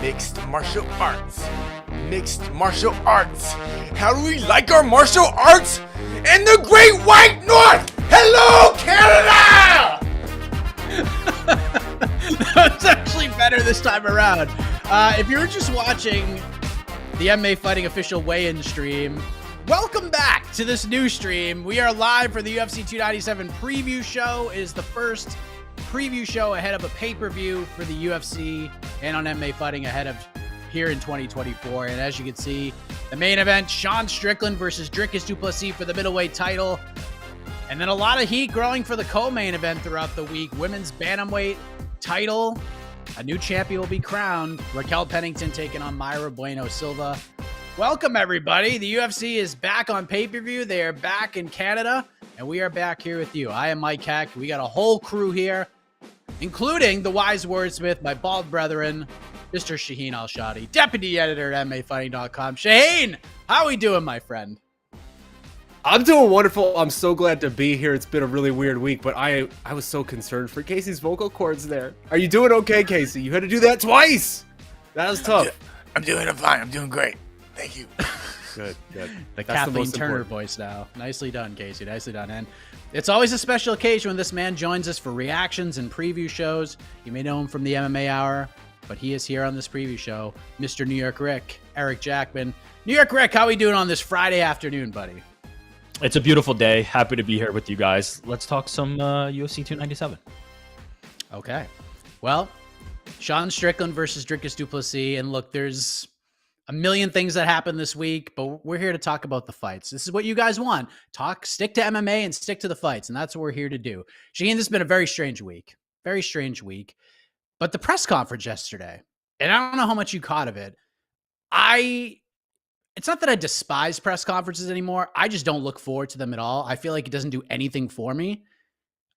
Mixed martial arts. Mixed martial arts. How do we like our martial arts in the Great White North? Hello, Canada! That's actually better this time around. If you're just watching the MMA Fighting official weigh-in stream, welcome back to this new stream. We are live for the UFC 297 preview show. It is the first preview show ahead of a pay-per-view for the UFC and on MMA Fighting ahead of here in 2024. And as you can see, the main event, Sean Strickland versus Dricus Du Plessis for the middleweight title. And then a lot of heat growing for the co-main event throughout the week. Women's bantamweight title. A new champion will be crowned. Raquel Pennington taking on Mayra Bueno Silva. Welcome, everybody. The UFC is back on pay-per-view. They are back in Canada, and we are back here with you. I am Mike Heck. We got a whole crew here, including the wise wordsmith, my bald brethren, Mr. Shaun Al-Shatti, deputy editor at MMAfighting.com. Shaun, how are we doing, my friend? I'm doing wonderful. I'm so glad to be here. It's been a really weird week, but I was so concerned for Casey's vocal cords there. Are you doing okay, Casey? You had to do that twice. That was tough. I'm doing fine. I'm doing great. Thank you. Good. The Kathleen Turner voice now. Nicely done, Casey. Nicely done. And it's always a special occasion when this man joins us for reactions and preview shows. You may know him from the MMA Hour, but he is here on this preview show, Mr. New York Rick, Eric Jackman. New York Rick, how are we doing on this Friday afternoon, buddy? It's a beautiful day. Happy to be here with you guys. Let's talk some UFC 297. Okay. Well, Sean Strickland versus Dricus Du Plessis. And look, there's a million things that happened this week, but we're here to talk about the fights. This is what you guys want. Stick to MMA and stick to the fights. And that's what we're here to do. Shaun, this has been a very strange week. Very strange week. But the press conference yesterday, and I don't know how much you caught of it. It's not that I despise press conferences anymore. I just don't look forward to them at all. I feel like it doesn't do anything for me.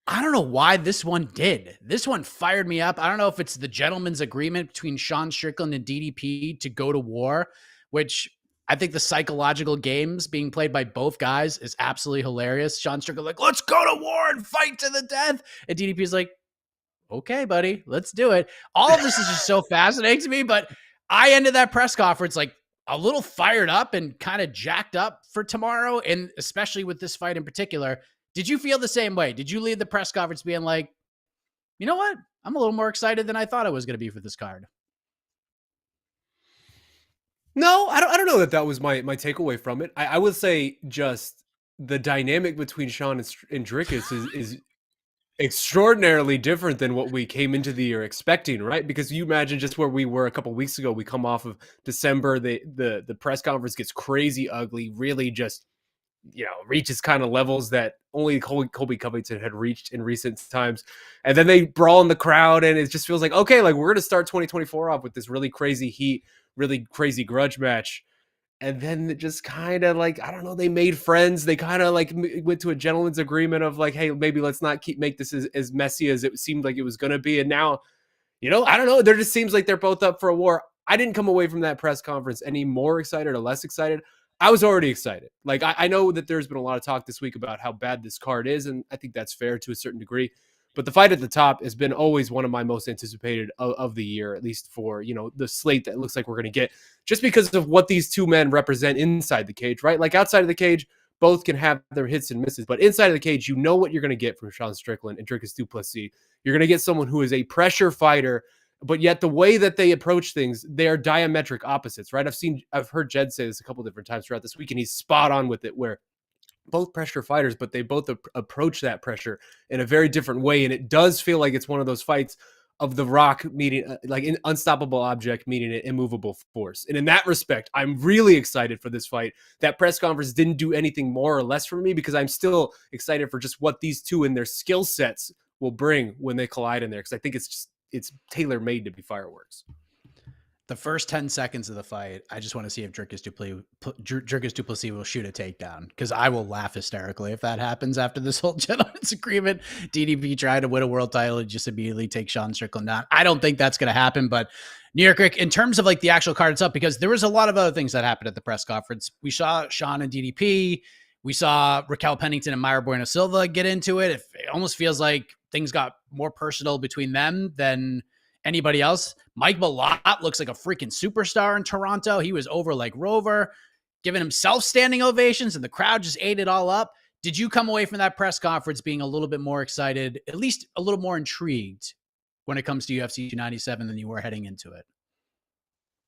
I don't know why this one did. This one fired me up. I don't know if it's the gentleman's agreement between Sean Strickland and DDP to go to war, which I think the psychological games being played by both guys is absolutely hilarious. Sean Strickland like, let's go to war and fight to the death. And DDP is like, okay, buddy, let's do it. All of this is just so fascinating to me, but I ended that press conference like a little fired up and kind of jacked up for tomorrow, and especially with this fight in particular. Did you feel the same way? Did you leave the press conference being like, you know what? I'm a little more excited than I thought I was going to be for this card. No, I don't know that was my takeaway from it. I would say just the dynamic between Sean and Dricus is extraordinarily different than what we came into the year expecting, right? Because you imagine just where we were a couple weeks ago. We come off of December, the press conference gets crazy ugly, really just, reaches kind of levels that only Colby Covington had reached in recent times. And then they brawl in the crowd, and it just feels like, okay, like we're going to start 2024 off with this really crazy heat, really crazy grudge match. And then it just kind of like, I don't know, they made friends. They kind of like went to a gentleman's agreement of like, hey, maybe let's not make this as messy as it seemed like it was going to be. And now, I don't know. There just seems like they're both up for a war. I didn't come away from that press conference any more excited or less excited. I was already excited. Like, I know that there's been a lot of talk this week about how bad this card is, and I think that's fair to a certain degree. But the fight at the top has been always one of my most anticipated of the year, at least for, the slate that looks like we're going to get, just because of what these two men represent inside the cage, right? Like outside of the cage, both can have their hits and misses, but inside of the cage, you know what you're going to get from Sean Strickland and Dricus Du Plessis. You're going to get someone who is a pressure fighter, but yet the way that they approach things, they are diametric opposites, right? I've heard Jed say this a couple different times throughout this week, and he's spot on with it, where both pressure fighters, but they both approach that pressure in a very different way. And it does feel like it's one of those fights of the Rock meeting, like an unstoppable object meeting an immovable force. And in that respect, I'm really excited for this fight. That press conference didn't do anything more or less for me, because I'm still excited for just what these two and their skill sets will bring when they collide in there. Because I think it's tailor-made to be fireworks. The first 10 seconds of the fight, I just want to see if Dricus Du Plessis will shoot a takedown, because I will laugh hysterically if that happens after this whole gentleman's agreement. DDP tried to win a world title and just immediately take Sean Strickland down. I don't think that's going to happen, but New York Rick, in terms of like the actual card itself, because there was a lot of other things that happened at the press conference. We saw Sean and DDP. We saw Raquel Pennington and Mayra Bueno Silva get into it. It almost feels like things got more personal between them than anybody else. Mike Malott looks like a freaking superstar in Toronto. He was over like Rover, giving himself standing ovations, and the crowd just ate it all up. Did you come away from that press conference being a little bit more excited, at least a little more intrigued when it comes to UFC 297 than you were heading into it?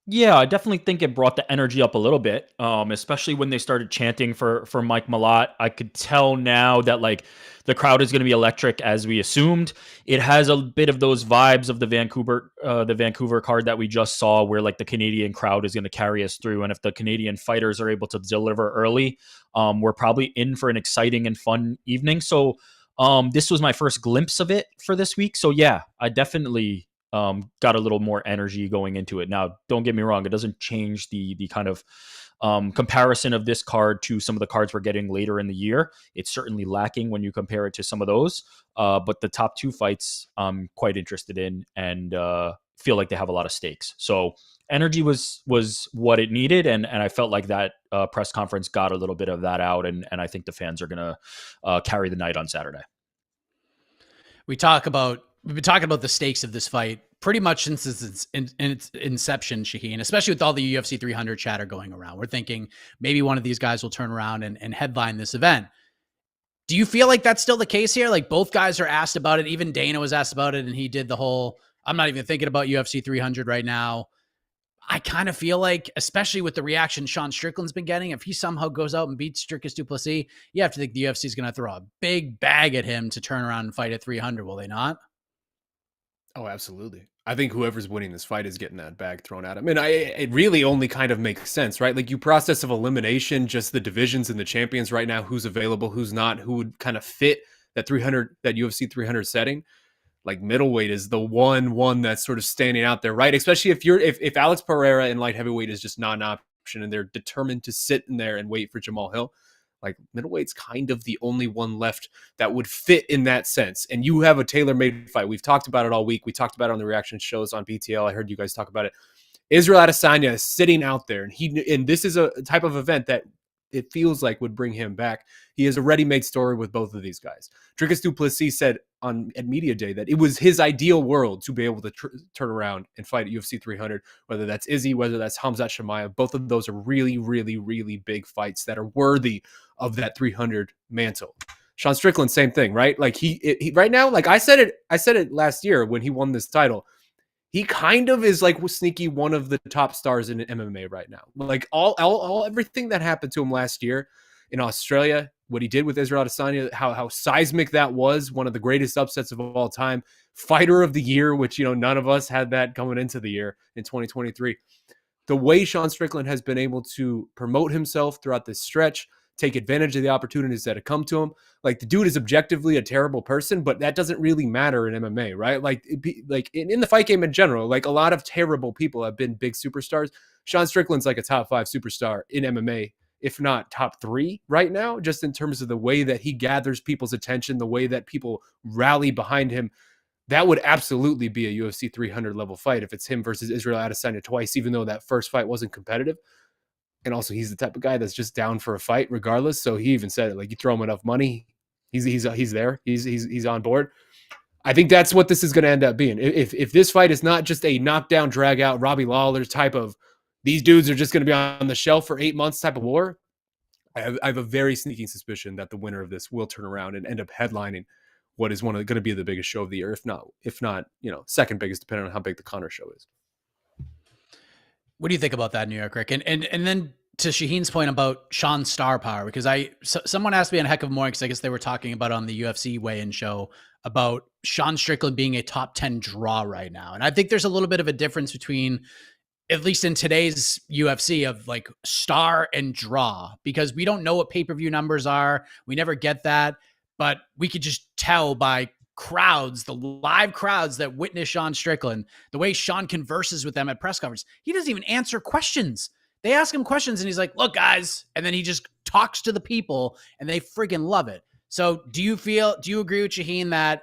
Yeah, I definitely think it brought the energy up a little bit, especially when they started chanting for Mike Malott. I could tell now that like the crowd is going to be electric as we assumed. It has a bit of those vibes of the Vancouver card that we just saw, where like the Canadian crowd is going to carry us through, and if the Canadian fighters are able to deliver early, we're probably in for an exciting and fun evening. So this was my first glimpse of it for this week. So yeah, I definitely got a little more energy going into it. Now, don't get me wrong, it doesn't change the kind of comparison of this card to some of the cards we're getting later in the year. It's certainly lacking when you compare it to some of those. But the top two fights I'm quite interested in, and feel like they have a lot of stakes. So energy was what it needed, and I felt like that press conference got a little bit of that out, and I think the fans are going to carry the night on Saturday. We've been talking about the stakes of this fight pretty much since its inception, Shaheen, especially with all the UFC 300 chatter going around. We're thinking maybe one of these guys will turn around and headline this event. Do you feel like that's still the case here? Like both guys are asked about it. Even Dana was asked about it, and he did the whole, I'm not even thinking about UFC 300 right now. I kind of feel like, especially with the reaction Sean Strickland's been getting, if he somehow goes out and beats Dricus Du Plessis, you have to think the UFC is going to throw a big bag at him to turn around and fight at 300, will they not? Oh, absolutely. I think whoever's winning this fight is getting that bag thrown at him. And it really only kind of makes sense, right? Like you process of elimination, just the divisions and the champions right now, who's available, who's not, who would kind of fit that UFC 300 setting. Like middleweight is the one that's sort of standing out there, right? Especially if Alex Pereira in light heavyweight is just not an option and they're determined to sit in there and wait for Jamal Hill. Like middleweight's kind of the only one left that would fit in that sense. And you have a tailor-made fight. We've talked about it all week. We talked about it on the reaction shows on BTL. I heard you guys talk about it. Israel Adesanya is sitting out there, and this is a type of event that it feels like would bring him back. He has a ready-made story with both of these guys. Dricus Du Plessis said at Media Day that it was his ideal world to be able to turn around and fight at UFC 300, whether that's Izzy, whether that's Khamzat Chimaev. Both of those are really, really, really big fights that are worthy of that 300 mantle. Sean Strickland, same thing, right? Like he right now, like I said it last year when he won this title. He kind of is like sneaky one of the top stars in MMA right now. Like all everything that happened to him last year in Australia, what he did with Israel Adesanya, how seismic that was, one of the greatest upsets of all time, fighter of the year, which none of us had that coming into the year in 2023. The way Sean Strickland has been able to promote himself throughout this stretch, take advantage of the opportunities that have come to him. Like the dude is objectively a terrible person, but that doesn't really matter in MMA, right? Like in the fight game in general, like a lot of terrible people have been big superstars. Sean Strickland's like a top 5 superstar in MMA, if not top 3 right now, just in terms of the way that he gathers people's attention, the way that people rally behind him. That would absolutely be a UFC 300 level fight if it's him versus Israel Adesanya twice, even though that first fight wasn't competitive. And also, he's the type of guy that's just down for a fight regardless. So he even said it, like, you throw him enough money, he's there. He's on board. I think that's what this is going to end up being. If this fight is not just a knockdown, drag out, Robbie Lawler type of, these dudes are just going to be on the shelf for 8 months type of war, I have a very sneaking suspicion that the winner of this will turn around and end up headlining what is going to be the biggest show of the year, if not, second biggest, depending on how big the Conor show is. What do you think about that, New York Rick? And then to Shaheen's point about Sean's star power, because someone asked me on Heck of Morning, because I guess they were talking about on the UFC weigh-in show about Sean Strickland being a top 10 draw right now. And I think there's a little bit of a difference between, at least in today's UFC, of like star and draw, because we don't know what pay-per-view numbers are. We never get that, but we could just tell by crowds, the live crowds that witness Sean Strickland, the way Sean converses with them at press conference. He doesn't even answer questions. They ask him questions and he's like, look, guys. And then he just talks to the people and they freaking love it. So do you agree with Shaheen that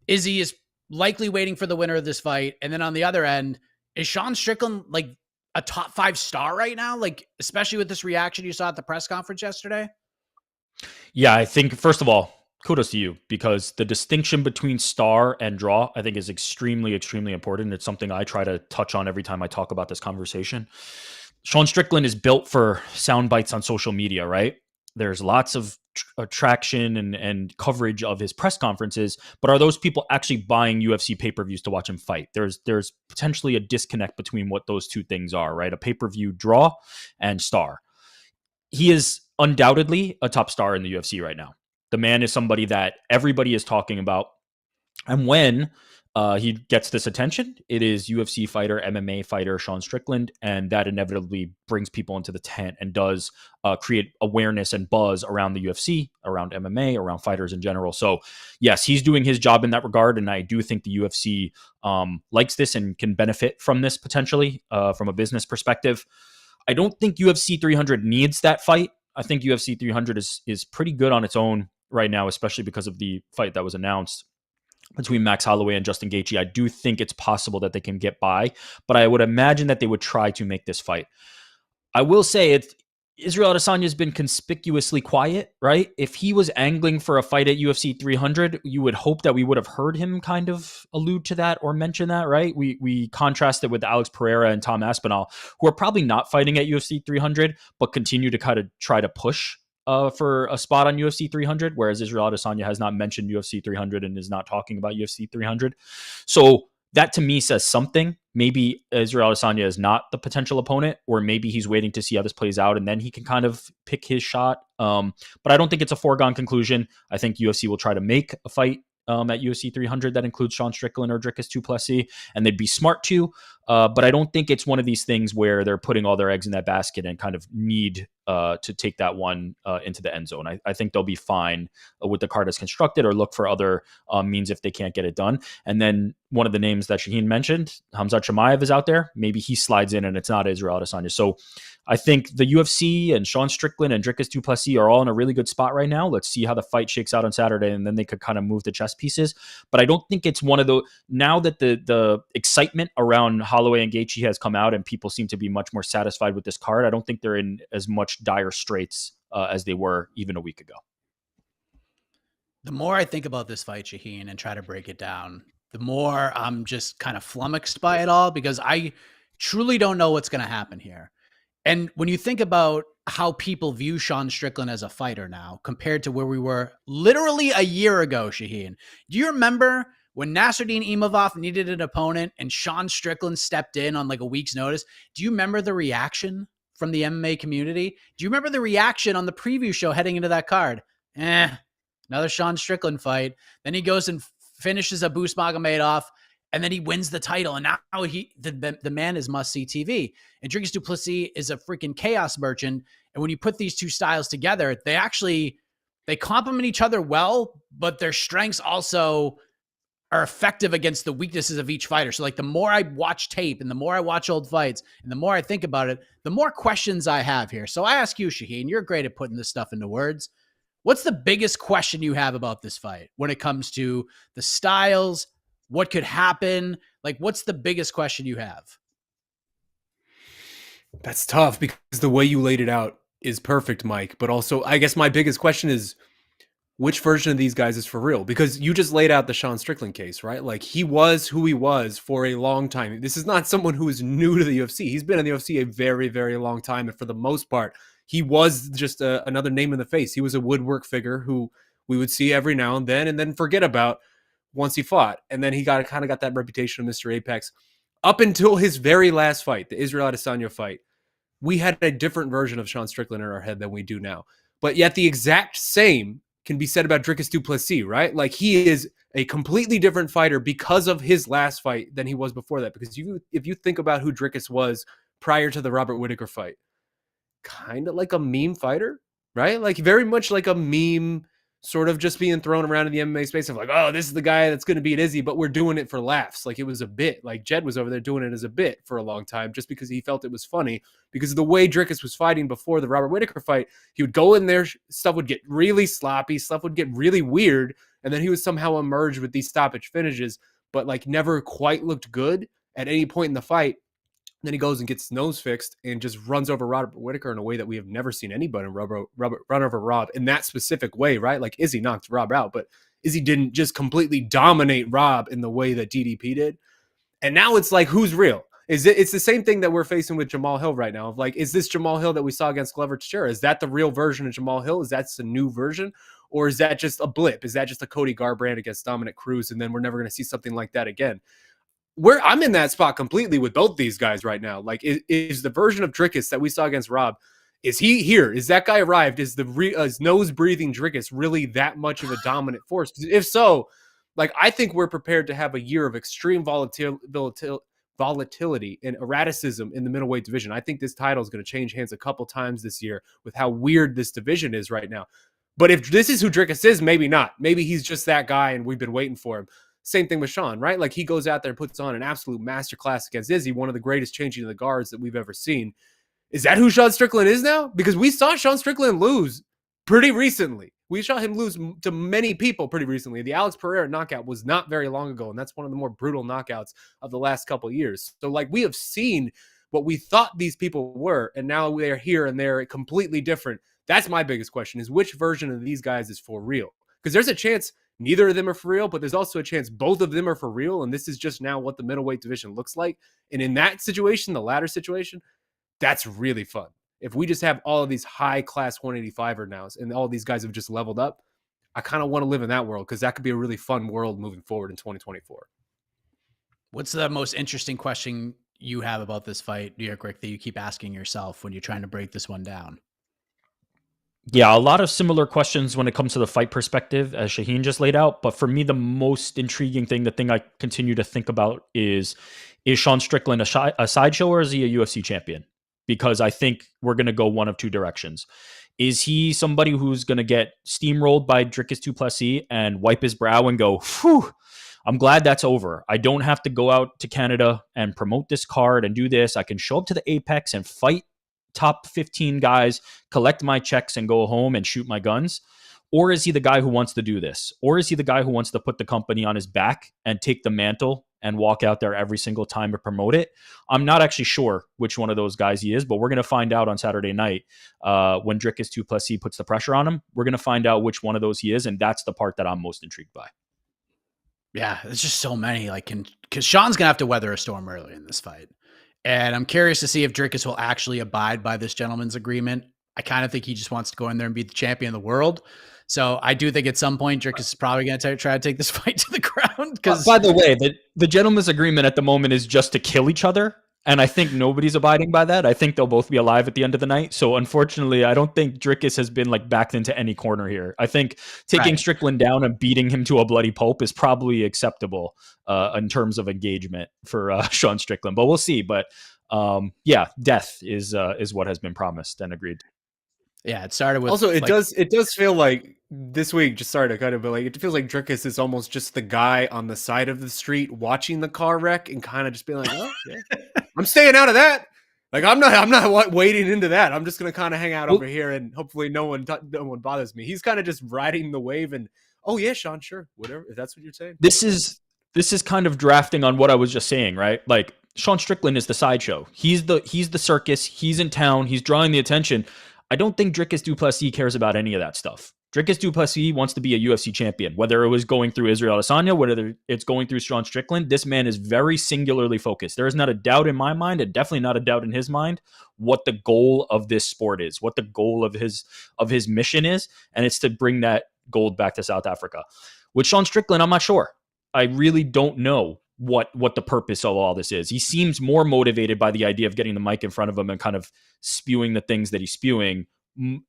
Izzy is likely waiting for the winner of this fight? And then on the other end, is Sean Strickland like a top 5 star right now? Like, especially with this reaction you saw at the press conference yesterday? Yeah, I think first of all, kudos to you because the distinction between star and draw, I think, is extremely, extremely important. It's something I try to touch on every time I talk about this conversation. Sean Strickland is built for sound bites on social media, right? There's lots of attraction and coverage of his press conferences, but are those people actually buying UFC pay-per-views to watch him fight? There's potentially a disconnect between what those two things are, right? A pay-per-view draw and star. He is undoubtedly a top star in the UFC right now. The man is somebody that everybody is talking about. And when he gets this attention, it is UFC fighter, MMA fighter Sean Strickland, and that inevitably brings people into the tent and does create awareness and buzz around the UFC, around MMA, around fighters in general. So, yes, he's doing his job in that regard, and I do think the UFC likes this and can benefit from this potentially from a business perspective. I don't think UFC 300 needs that fight. I think UFC 300 is pretty good on its own right now, especially because of the fight that was announced between Max Holloway and Justin Gaethje. I do think it's possible that they can get by, but I would imagine that they would try to make this fight. I will say Israel Adesanya has been conspicuously quiet, right? If he was angling for a fight at UFC 300, you would hope that we would have heard him kind of allude to that or mention that, right? We contrast it with Alex Pereira and Tom Aspinall, who are probably not fighting at UFC 300, but continue to kind of try to push for a spot on UFC 300, whereas Israel Adesanya has not mentioned UFC 300 and is not talking about UFC 300. So that to me says something. Maybe Israel Adesanya is not the potential opponent, or maybe he's waiting to see how this plays out and then he can kind of pick his shot. But I don't think it's a foregone conclusion. I think UFC will try to make a fight at UFC 300 that includes Sean Strickland or Dricus Du Plessis, and they'd be smart to. But I don't think it's one of these things where they're putting all their eggs in that basket and kind of need to take that one into the end zone. I think they'll be fine with the card as constructed, or look for other means if they can't get it done. And then one of the names that Shaheen mentioned, Hamzat Chimaev, is out there. Maybe he slides in and it's not Israel Adesanya. So I think the UFC and Sean Strickland and Dricus Du Plessis are all in a really good spot right now. Let's see how the fight shakes out on Saturday, and then they could kind of move the chess pieces. But I don't think it's one of the, now that the excitement around Holloway and Gaethje has come out and people seem to be much more satisfied with this card, I don't think they're in as much dire straits as they were even a week ago. The more I think about this fight, Shaheen, and try to break it down, the more I'm just kind of flummoxed by it all, because I truly don't know what's going to happen here. And when you think about how people view Sean Strickland as a fighter now compared to where we were literally a year ago, Shaheen, do you remember when Nasruddin Imavov needed an opponent and Sean Strickland stepped in on like a week's notice? Do you remember the reaction from the MMA community? Do you remember the reaction on the preview show heading into that card? Another Sean Strickland fight. Then he goes and finishes Abu Magomedov, and then he wins the title. And now the man is must-see TV. And Dricus Du Plessis is a freaking chaos merchant. And when you put these two styles together, they complement each other well, but their strengths also are effective against the weaknesses of each fighter. So like the more I watch tape and the more I watch old fights and the more I think about it, the more questions I have here. So I ask you, Shaheen, you're great at putting this stuff into words. What's the biggest question you have about this fight when it comes to the styles? What could happen? Like, what's the biggest question you have? That's tough because the way you laid it out is perfect, Mike. But also, I guess my biggest question is, which version of these guys is for real? Because you just laid out the Sean Strickland case, right? Like, he was who he was for a long time. This is not someone who is new to the UFC. He's been in the UFC a very, very long time. And for the most part, he was just another name in the face. He was a woodwork figure who we would see every now and then forget about once he fought. And then he kind of got that reputation of Mr. Apex. Up until his very last fight, the Israel Adesanya fight, we had a different version of Sean Strickland in our head than we do now. But yet the exact same can be said about Dricus Du Plessis, right? Like, he is a completely different fighter because of his last fight than he was before that. Because if you think about who Dricus was prior to the Robert Whittaker fight, kind of like a meme fighter, right? Like, very much like a meme, sort of just being thrown around in the MMA space of like, oh, this is the guy that's going to beat Izzy, but we're doing it for laughs. Like, it was a bit. Like, Jed was over there doing it as a bit for a long time just because he felt it was funny. Because of the way Dricus was fighting before the Robert Whittaker fight, he would go in there, stuff would get really sloppy, stuff would get really weird, and then he would somehow emerge with these stoppage finishes, but like never quite looked good at any point in the fight. Then he goes and gets his nose fixed and just runs over Robert Whitaker in a way that we have never seen anybody run over Rob in that specific way, right? Like Izzy knocked Rob out, but Izzy didn't just completely dominate Rob in the way that DDP did. And now it's like, who's real? It's the same thing that we're facing with Jamal Hill right now. Of like, is this Jamal Hill that we saw against Glover Teixeira? Is that the real version of Jamal Hill? Is that a new version? Or is that just a blip? Is that just a Cody Garbrandt against Dominic Cruz? And then we're never going to see something like that again. I'm in that spot completely with both these guys right now. Like, is the version of Dricus that we saw against Rob, is he here? Is that guy arrived? Is is nose breathing Dricus really that much of a dominant force? If so, like, I think we're prepared to have a year of extreme volatility and erraticism in the middleweight division. I think this title is going to change hands a couple times this year with how weird this division is right now. But if this is who Dricus is, maybe not. Maybe he's just that guy and we've been waiting for him. Same thing with Shaun, right? Like, he goes out there and puts on an absolute masterclass against Izzy, one of the greatest changing of the guards that we've ever seen. Is that who Shaun Strickland is now? Because we saw Shaun Strickland lose pretty recently. We saw him lose to many people pretty recently. The Alex Pereira knockout was not very long ago, and that's one of the more brutal knockouts of the last couple of years. So, like, we have seen what we thought these people were, and now they're here and they're completely different. That's my biggest question, is which version of these guys is for real? Because there's a chance neither of them are for real, but there's also a chance both of them are for real, and this is just now what the middleweight division looks like. And in that situation, the latter situation, that's really fun. If we just have all of these high-class 185er now, and all these guys have just leveled up, I kind of want to live in that world, because that could be a really fun world moving forward in 2024. What's the most interesting question you have about this fight, New York Rick, that you keep asking yourself when you're trying to break this one down? Yeah, a lot of similar questions when it comes to the fight perspective, as Shaheen just laid out. But for me, the most intriguing thing, the thing I continue to think about is Shaun Strickland a sideshow, or is he a UFC champion? Because I think we're going to go one of two directions. Is he somebody who's going to get steamrolled by Dricus Du Plessis and wipe his brow and go, phew, I'm glad that's over. I don't have to go out to Canada and promote this card and do this. I can show up to the Apex and fight top 15 guys, collect my checks and go home and shoot my guns? Or is he the guy who wants to do this? Or is he the guy who wants to put the company on his back and take the mantle and walk out there every single time to promote it? I'm not actually sure which one of those guys he is, but we're going to find out on Saturday night when Dricus Du Plessis puts the pressure on him. We're going to find out which one of those he is, and that's the part that I'm most intrigued by. Yeah, there's just so many. Like, because Shaun's going to have to weather a storm early in this fight. And I'm curious to see if Dricus will actually abide by this gentleman's agreement. I kind of think he just wants to go in there and be the champion of the world. So I do think at some point Dricus is probably going to try to take this fight to the ground. Because, by the way, the gentleman's agreement at the moment is just to kill each other. And I think nobody's abiding by that. I think they'll both be alive at the end of the night. So unfortunately, I don't think Dricus has been like backed into any corner here. I think taking Strickland down and beating him to a bloody pulp is probably acceptable in terms of engagement for Shaun Strickland. But we'll see. But yeah, death is what has been promised and agreed. Yeah, it started with. Also, it does feel like this week, just started kind of, but like, it feels like Dricus is almost just the guy on the side of the street watching the car wreck and kind of just being like, oh, yeah, I'm staying out of that. Like, I'm not wading into that. I'm just gonna kind of hang out over here and hopefully no one bothers me. He's kind of just riding the wave and, oh yeah, Shaun, sure, whatever, if that's what you're saying. This is kind of drafting on what I was just saying, right? Like, Shaun Strickland is the sideshow. He's the circus. He's in town. He's drawing the attention. I don't think Dricus Du Plessis cares about any of that stuff. Dricus Du Plessis wants to be a UFC champion, whether it was going through Israel Adesanya, whether it's going through Shaun Strickland. This man is very singularly focused. There is not a doubt in my mind, and definitely not a doubt in his mind, what the goal of this sport is, what the goal of his mission is, and it's to bring that gold back to South Africa. With Shaun Strickland, I'm not sure. I really don't know what the purpose of all this is. He seems more motivated by the idea of getting the mic in front of him and kind of spewing the things that he's spewing.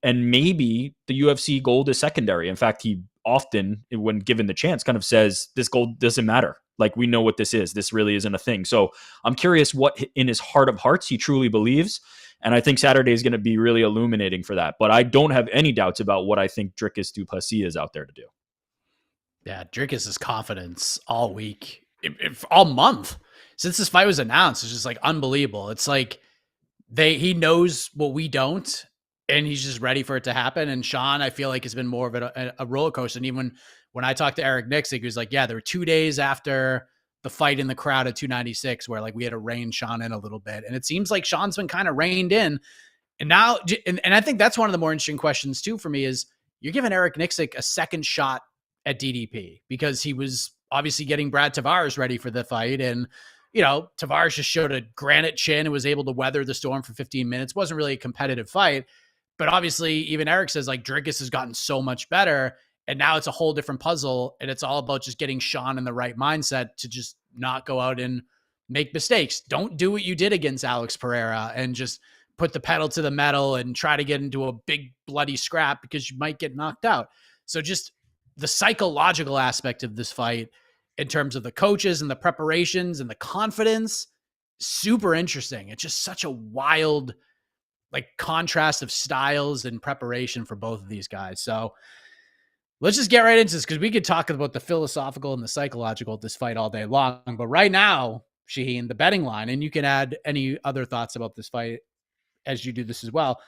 And maybe the UFC gold is secondary. In fact, he often, when given the chance, kind of says, this gold doesn't matter. Like, we know what this is. This really isn't a thing. So I'm curious what in his heart of hearts he truly believes. And I think Saturday is going to be really illuminating for that. But I don't have any doubts about what I think Dricus Du Plessis is out there to do. Yeah, Dricus' confidence all week, all month since this fight was announced, is just like unbelievable. It's like he knows what we don't, and he's just ready for it to happen. And Shaun, I feel like, has been more of a roller coaster. And even when I talked to Eric Nixon, he was like, yeah, there were 2 days after the fight in the crowd at 296 where like we had to rein Shaun in a little bit. And it seems like Shaun's been kind of reined in. And now, and I think that's one of the more interesting questions too for me is you're giving Eric Nixick a second shot at DDP because he was obviously getting Brad Tavares ready for the fight. And, you know, Tavares just showed a granite chin and was able to weather the storm for 15 minutes. Wasn't really a competitive fight. But obviously, even Eric says like Dricus has gotten so much better. And now it's a whole different puzzle. And it's all about just getting Shaun in the right mindset to just not go out and make mistakes. Don't do what you did against Alex Pereira and just put the pedal to the metal and try to get into a big bloody scrap because you might get knocked out. So just the psychological aspect of this fight in terms of the coaches and the preparations and the confidence, super interesting. It's just such a wild like contrast of styles and preparation for both of these guys. So let's just get right into this because we could talk about the philosophical and the psychological of this fight all day long. But right now, Shaheen, the betting line, and you can add any other thoughts about this fight as you do this as well.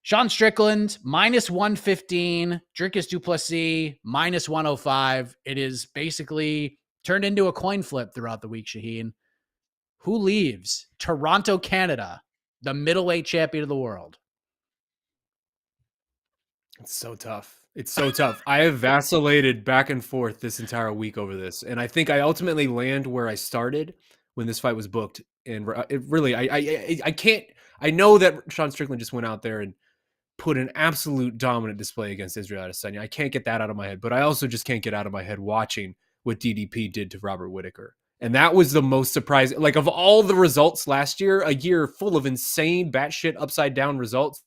Sean Strickland, minus 115. Dricus Du Plessis, minus 105. It is basically turned into a coin flip throughout the week, Shaheen. Who leaves? Toronto, Canada, the middleweight champion of the world. It's so tough. It's so tough. I have vacillated back and forth this entire week over this. And I think I ultimately land where I started when this fight was booked. And it really, I can't, I know that Sean Strickland just went out there and put an absolute dominant display against Israel Adesanya. I can't get that out of my head, but I also just can't get out of my head watching what DDP did to Robert Whittaker. And that was the most surprising, like of all the results last year, a year full of insane batshit upside down results,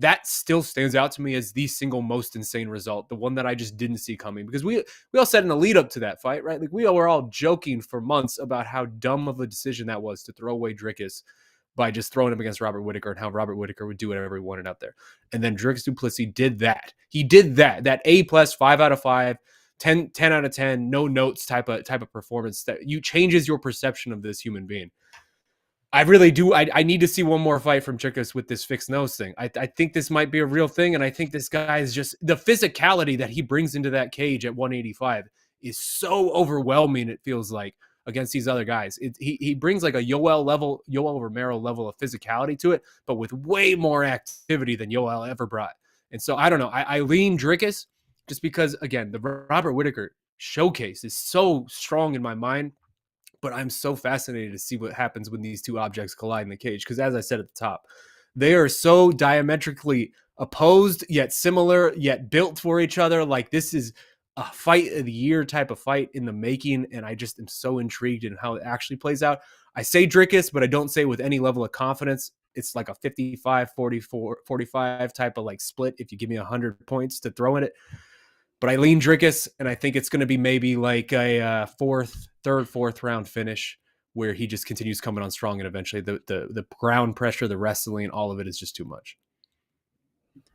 that still stands out to me as the single most insane result, the one that I just didn't see coming. Because we all said in the lead up to that fight, right? Like we were all joking for months about how dumb of a decision that was to throw away Dricus by just throwing him against Robert Whittaker and how Robert Whittaker would do whatever he wanted out there. And then Dricus Du Plessis did that. He did that A+, 5 out of 5, 10 out of 10, no notes type of performance that you changes your perception of this human being. I really do. I need to see one more fight from Dricus with this fixed nose thing. I think this might be a real thing. And I think this guy is just the physicality that he brings into that cage at 185 is so overwhelming. It feels like against these other guys, he brings like a Yoel Romero level of physicality to it, but with way more activity than Yoel ever brought. And so I don't know. I lean Dricus just because, again, the Robert Whittaker showcase is so strong in my mind. But I'm so fascinated to see what happens when these two objects collide in the cage. Because as I said at the top, they are so diametrically opposed, yet similar, yet built for each other. Like this is a fight of the year type of fight in the making. And I just am so intrigued in how it actually plays out. I say Dricus, but I don't say with any level of confidence. It's like a 55-45 type of like split. If you give me 100 points to throw in it. But I lean Dricus, and I think it's going to be maybe like a third, fourth round finish where he just continues coming on strong, and eventually the ground pressure, the wrestling, all of it is just too much.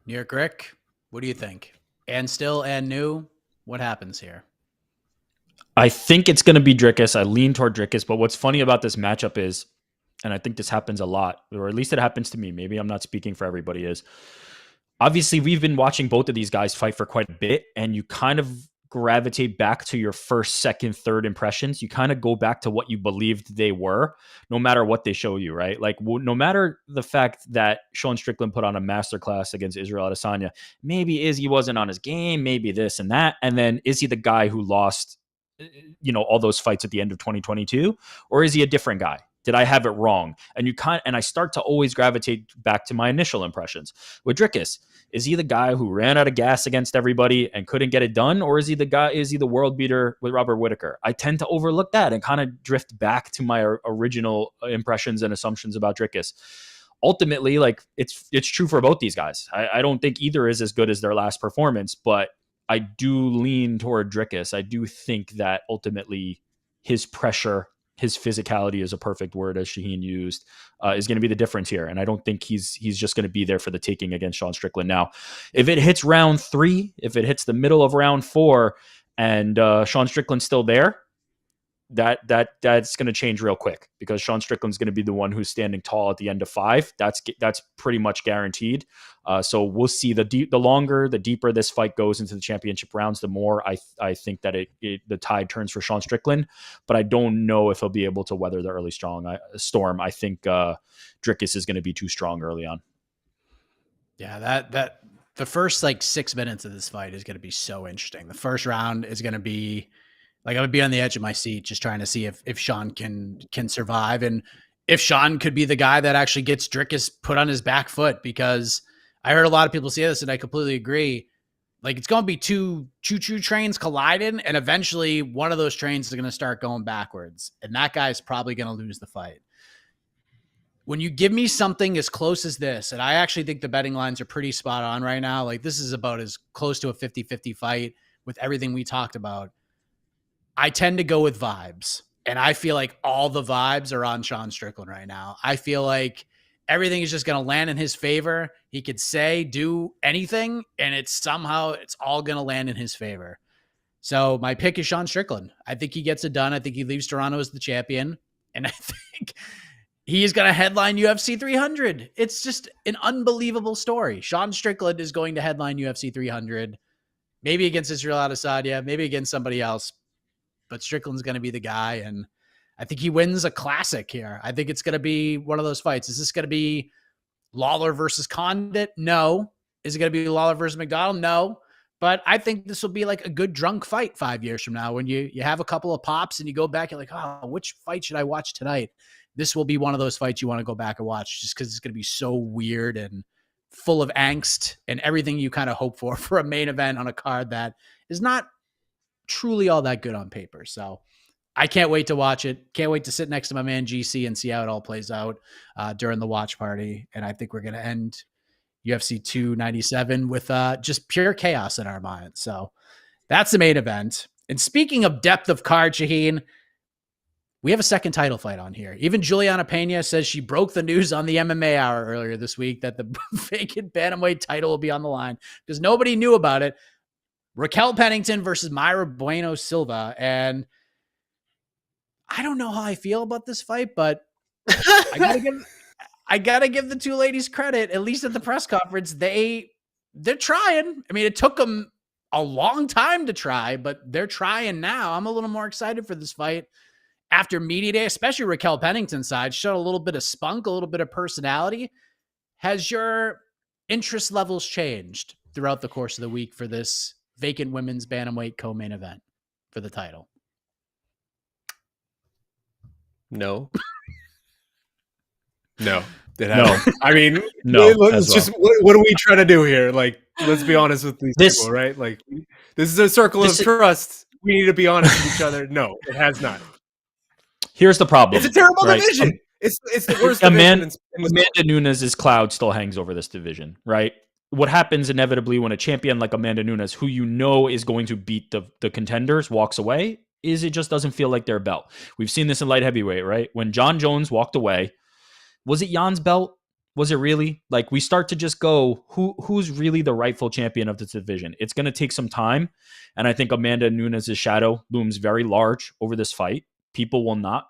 New York Rick, what do you think? And still and new, what happens here? I think it's going to be Dricus. I lean toward Dricus, but what's funny about this matchup is, and I think this happens a lot, or at least it happens to me, maybe I'm not speaking for everybody, is obviously we've been watching both of these guys fight for quite a bit, and you kind of gravitate back to your first, second, third impressions. You kind of go back to what you believed they were, no matter what they show you, right? Like no matter the fact that Sean Strickland put on a masterclass against Israel Adesanya, maybe Izzy wasn't on his game, maybe this and that. And then is he the guy who lost, all those fights at the end of 2022? Or is he a different guy? Did I have it wrong? And I start to always gravitate back to my initial impressions. With Dricus, is he the guy who ran out of gas against everybody and couldn't get it done? Or is he the world beater with Robert Whittaker? I tend to overlook that and kind of drift back to my original impressions and assumptions about Dricus. Ultimately, like it's true for both these guys. I don't think either is as good as their last performance, but I do lean toward Dricus. I do think that ultimately his pressure, his physicality is a perfect word, as Shaheen used, is going to be the difference here. And I don't think he's just going to be there for the taking against Sean Strickland. Now, if it hits round 3, if it hits the middle of round 4 and Sean Strickland's still there, that's going to change real quick, because Sean Strickland's going to be the one who's standing tall at the end of 5. That's pretty much guaranteed. So we'll see. The longer, the deeper this fight goes into the championship rounds, the more I think that the tide turns for Sean Strickland. But I don't know if he'll be able to weather the early storm. I think Dricus is going to be too strong early on. Yeah, that the first 6 minutes of this fight is going to be so interesting. The first round is going to be I'm gonna be on the edge of my seat, just trying to see if Shaun can survive, and if Shaun could be the guy that actually gets Dricus put on his back foot. Because I heard a lot of people say this, and I completely agree. It's going to be two choo-choo trains colliding, and eventually one of those trains is going to start going backwards, and that guy's probably going to lose the fight. When you give me something as close as this, and I actually think the betting lines are pretty spot on right now. This is about as close to a 50-50 fight with everything we talked about. I tend to go with vibes, and I feel like all the vibes are on Sean Strickland right now. I feel like everything is just going to land in his favor. He could say, do anything, and it's all going to land in his favor. So my pick is Sean Strickland. I think he gets it done. I think he leaves Toronto as the champion, and I think he's going to headline UFC 300. It's just an unbelievable story. Sean Strickland is going to headline UFC 300, maybe against Israel Adesanya, maybe against somebody else. But Strickland's going to be the guy, and I think he wins a classic here. I think it's going to be one of those fights. Is this going to be Lawler versus Condit? No. Is it going to be Lawler versus McDonald? No. But I think this will be a good drunk fight 5 years from now when you have a couple of pops and you go back and which fight should I watch tonight? This will be one of those fights you want to go back and watch, just because it's going to be so weird and full of angst and everything you kind of hope for a main event on a card that is not truly all that good on paper. So I can't wait to watch it. Can't wait to sit next to my man GC and see how it all plays out during the watch party. And I think we're going to end UFC 297 with just pure chaos in our minds. So that's the main event. And speaking of depth of card, Shaheen, we have a second title fight on here. Even Juliana Pena says she broke the news on the MMA Hour earlier this week that the vacant bantamweight title will be on the line, because nobody knew about it. Raquel Pennington versus Mayra Bueno Silva. And I don't know how I feel about this fight, but I gotta give the two ladies credit. At least at the press conference, they're trying. I mean, it took them a long time to try, but they're trying now. I'm a little more excited for this fight after media day, especially Raquel Pennington's side. Showed a little bit of spunk, a little bit of personality. Has your interest levels changed throughout the course of the week for this vacant women's bantamweight co-main event for the title? No. No. No. I mean, No, let's just, what are we trying to do here? Let's be honest with these people, right? This is a circle of trust. We need to be honest with each other. No, it has not. Here's the problem. It's a terrible division. It's the worst division. Amanda Nunes' cloud still hangs over this division, right? What happens inevitably when a champion like Amanda Nunes, who is going to beat the contenders, walks away, is it just doesn't feel like their belt. We've seen this in light heavyweight, right? When John Jones walked away, was it Jan's belt? Was it really? We start to just go, who's really the rightful champion of this division? It's going to take some time, and I think Amanda Nunes' shadow looms very large over this fight. People will not,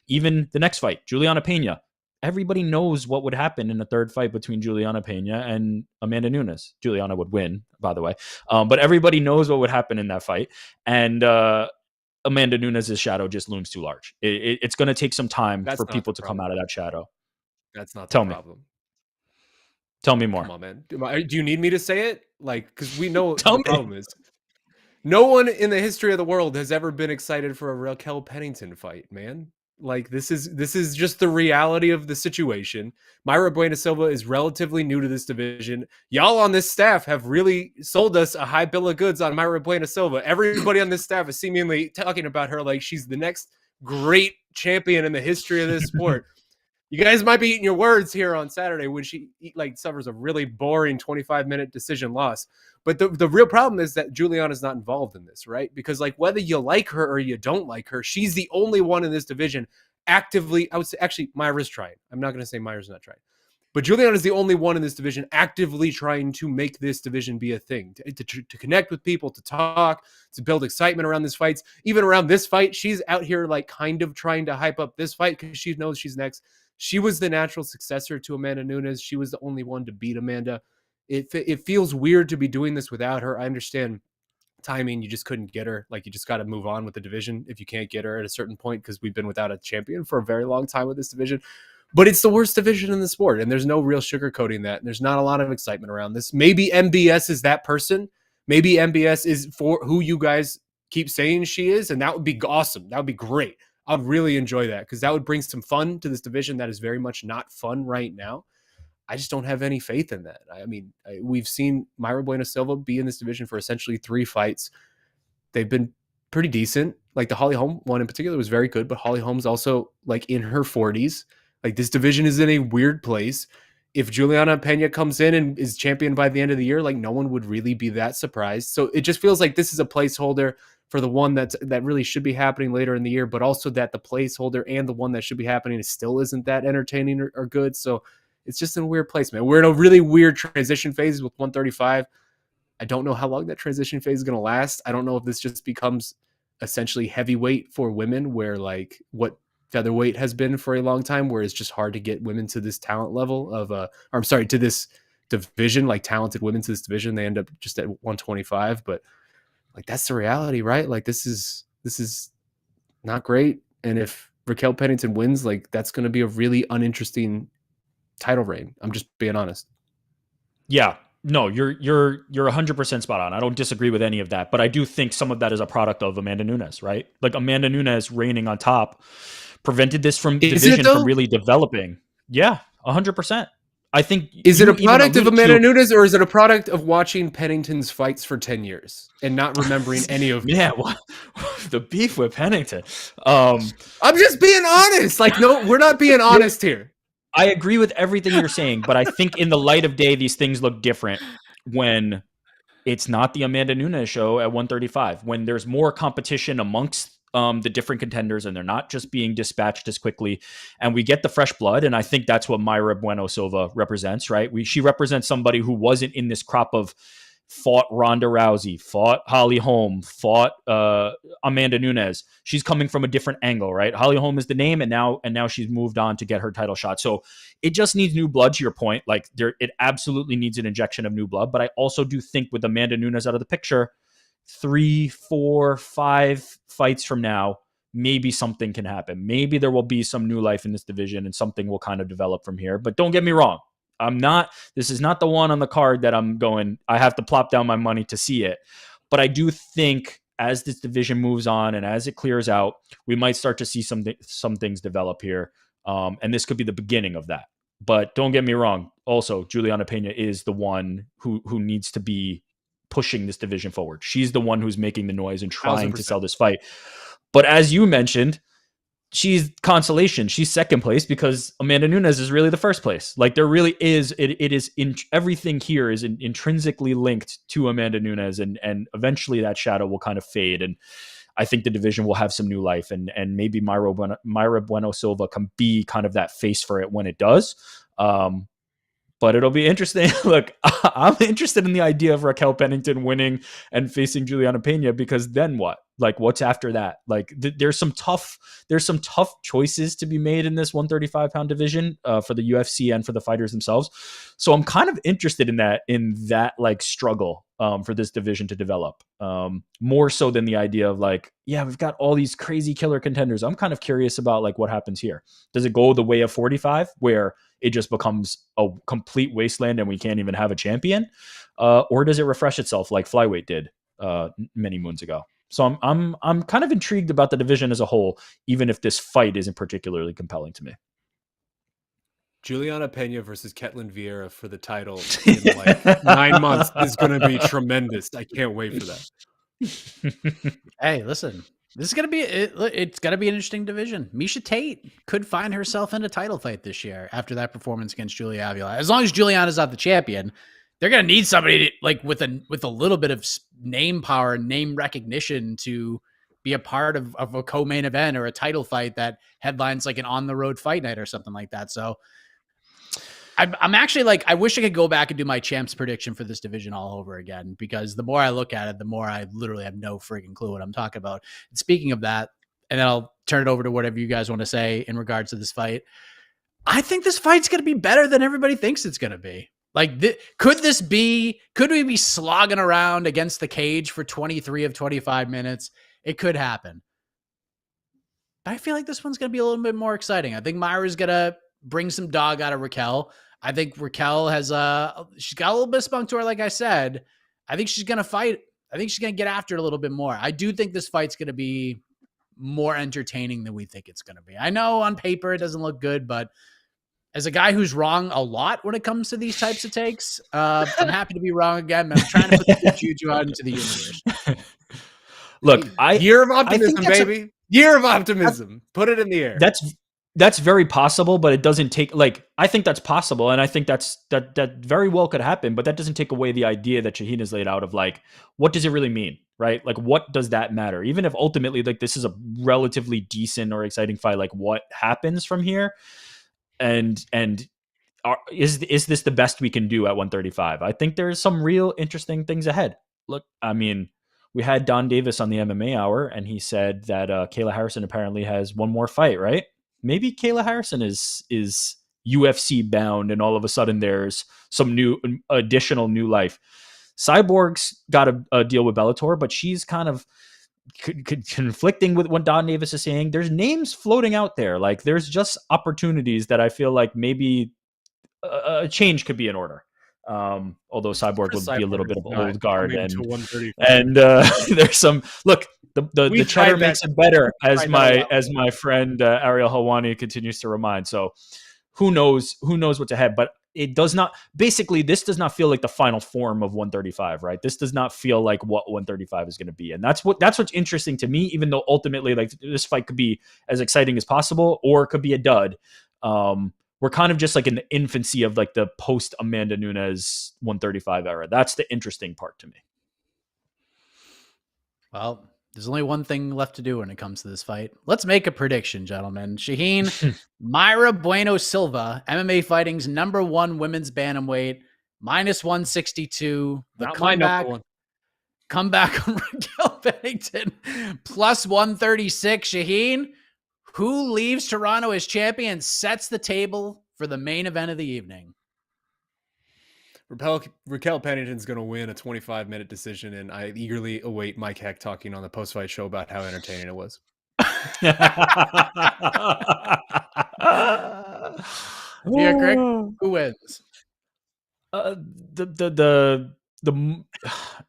even the next fight, Juliana Pena. Everybody knows what would happen in a third fight between Juliana Pena and Amanda Nunes. Juliana would win, by the way. But everybody knows what would happen in that fight. And Amanda Nunes' shadow just looms too large. It's going to take some time for people to come out of that shadow. That's not the problem. Tell me more. Come on, man. Do you need me to say it? Because we know what the problem is. No one in the history of the world has ever been excited for a Raquel Pennington fight, man. This is just the reality of the situation. Mayra Bueno Silva is relatively new to this division. Y'all on this staff have really sold us a high bill of goods on Mayra Bueno Silva. Everybody on this staff is seemingly talking about her like she's the next great champion in the history of this sport. You guys might be eating your words here on Saturday when she suffers a really boring 25-minute decision loss. But the real problem is that Juliana's not involved in this, right? Because whether you like her or you don't like her, she's the only one in this division actively. I would say actually Mayra's trying. I'm not going to say Mayra's not trying. But Juliana's the only one in this division actively trying to make this division be a thing, to connect with people, to talk, to build excitement around these fights. Even around this fight, she's out here like kind of trying to hype up this fight because she knows she's next. She was the natural successor to Amanda Nunes. She was the only one to beat Amanda. It feels weird to be doing this without her. I understand timing. You just couldn't get her. Like, you just got to move on with the division if you can't get her at a certain point, because we've been without a champion for a very long time with this division. But it's the worst division in the sport, and there's no real sugarcoating that. And there's not a lot of excitement around this. Maybe MBS is that person. Maybe MBS is for who you guys keep saying she is, and that would be awesome. That would be great. I'd really enjoy that, because that would bring some fun to this division that is very much not fun right now. I just don't have any faith in that. I mean, we've seen Mayra Bueno Silva be in this division for essentially 3 fights. They've been pretty decent. Like, the Holly Holm one in particular was very good, but Holly Holm's also like in her 40s. Like, this division is in a weird place. If Juliana Pena comes in and is champion by the end of the year, like, no one would really be that surprised. So it just feels like this is a placeholder for the one that really should be happening later in the year, but also that the placeholder and the one that should be happening still isn't that entertaining or good. So it's just in a weird place, man. We're in a really weird transition phase with 135. I don't know how long that transition phase is going to last. I don't know if this just becomes essentially heavyweight for women, where like what featherweight has been for a long time, where it's just hard to get women to this talent level to this division, like talented women to this division. They end up just at 125, but like, that's the reality, right? Like, this is not great. And if Raquel Pennington wins, like, that's going to be a really uninteresting title reign. I'm just being honest. Yeah. No, you're 100% spot on. I don't disagree with any of that, but I do think some of that is a product of Amanda Nunes, right? Like, Amanda Nunes reigning on top prevented this division from really developing. Yeah, 100%. I think. Is it a product of Amanda Nunes, or is it a product of watching Pennington's fights for 10 years and not remembering any of them? Yeah, the beef with Pennington. I'm just being honest. Like, no, we're not being honest here. I agree with everything you're saying, but I think in the light of day, these things look different when it's not the Amanda Nunes show at 135, when there's more competition amongst the different contenders, and they're not just being dispatched as quickly, and we get the fresh blood. And I think that's what Mayra Bueno Silva represents, right? She represents somebody who wasn't in this crop of fought Ronda Rousey, fought Holly Holm, fought Amanda Nunes. She's coming from a different angle, right? Holly Holm is the name, and now she's moved on to get her title shot. So it just needs new blood, to your point. Like, it absolutely needs an injection of new blood. But I also do think with Amanda Nunes out of the picture, 3, 4, 5 fights from now, maybe something can happen. Maybe there will be some new life in this division, and something will kind of develop from here. But don't get me wrong. This is not the one on the card that I'm going, I have to plop down my money to see it. But I do think as this division moves on and as it clears out, we might start to see some things develop here. And this could be the beginning of that. But don't get me wrong. Also, Juliana Pena is the one who needs to be pushing this division forward. She's the one who's making the noise and trying 100%. To sell this fight. But as you mentioned, she's consolation. She's second place because Amanda Nunes is really the first place. Like, there really is, it is in everything here is intrinsically linked to Amanda Nunes, and eventually that shadow will kind of fade. And I think the division will have some new life, and maybe Mayra Bueno Silva can be kind of that face for it when it does. But it'll be interesting. Look, I'm interested in the idea of Raquel Pennington winning and facing Juliana Pena, because then what? Like, what's after that? Like, there's some tough choices to be made in this 135-pound division for the UFC and for the fighters themselves. So I'm kind of interested in that like struggle for this division to develop, more so than the idea of like, yeah, we've got all these crazy killer contenders. I'm kind of curious about like what happens here. Does it go the way of 45, where it just becomes a complete wasteland and we can't even have a champion? Or does it refresh itself like flyweight did many moons ago? So I'm kind of intrigued about the division as a whole, even if this fight isn't particularly compelling to me. Juliana Pena versus Ketlin Vieira for the title in like 9 months is going to be tremendous. I can't wait for that. Hey, listen, this is going to be, it's going to be an interesting division. Miesha Tate could find herself in a title fight this year after that performance against Julia Avila. As long as Juliana's not the champion, they're going to need somebody like with a little bit of name power, name recognition to be a part of a co-main event or a title fight that headlines like an on the road fight night or something like that. So I'm actually like, I wish I could go back and do my champs prediction for this division all over again, because the more I look at it, the more I literally have no freaking clue what I'm talking about. And speaking of that, and then I'll turn it over to whatever you guys want to say in regards to this fight. I think this fight's going to be better than everybody thinks it's going to be. Like, could we be slogging around against the cage for 23 of 25 minutes? It could happen. But I feel like this one's going to be a little bit more exciting. I think Mayra's going to bring some dog out of Raquel. I think Raquel has she's got a little bit of spunk to her, like I said. I think she's going to fight. I think she's going to get after it a little bit more. I do think this fight's going to be more entertaining than we think it's going to be. I know on paper it doesn't look good, but as a guy who's wrong a lot when it comes to these types of takes, I'm happy to be wrong again. I'm trying to put the juju out into the universe. Look, Year of optimism, baby. Year of optimism. Put it in the air. That's very possible, but it doesn't take, like, I think that's possible, and I think that very well could happen, but that doesn't take away the idea that Shaheen has laid out of, like, what does it really mean, right? Like, what does that matter? Even if ultimately, like, this is a relatively decent or exciting fight, like, what happens from here? And is this the best we can do at 135? I think there's some real interesting things ahead. Look, I mean, we had Don Davis on the MMA Hour, and he said that Kayla Harrison apparently has one more fight, right? Maybe Kayla Harrison is UFC bound, and all of a sudden there's some additional new life. Cyborg's got a deal with Bellator, but she's kind of conflicting with what Don Davis is saying. There's names floating out there. Like, there's just opportunities that I feel like maybe a change could be in order. Although Cyborg would be a little bit of an old guard, and there's some look. The cheddar makes it better, as my friend Ariel Helwani continues to remind. So who knows what's ahead, but it does not. Basically, this does not feel like the final form of 135, right? This does not feel like what 135 is going to be, and that's what's interesting to me. Even though ultimately, like, this fight could be as exciting as possible, or it could be a dud. We're kind of just like in the infancy of, like, the post Amanda Nunes 135 era. That's the interesting part to me. Well, there's only one thing left to do when it comes to this fight. Let's make a prediction, gentlemen. Shaheen, Mayra Bueno Silva, MMA Fighting's #1 women's bantamweight, -162. Comeback on Raquel Pennington, +136. Shaheen, who leaves Toronto as champion, sets the table for the main event of the evening? Raquel Pennington's going to win a 25-minute decision, and I eagerly await Mike Heck talking on the post-fight show about how entertaining it was. Yeah, Greg, who wins?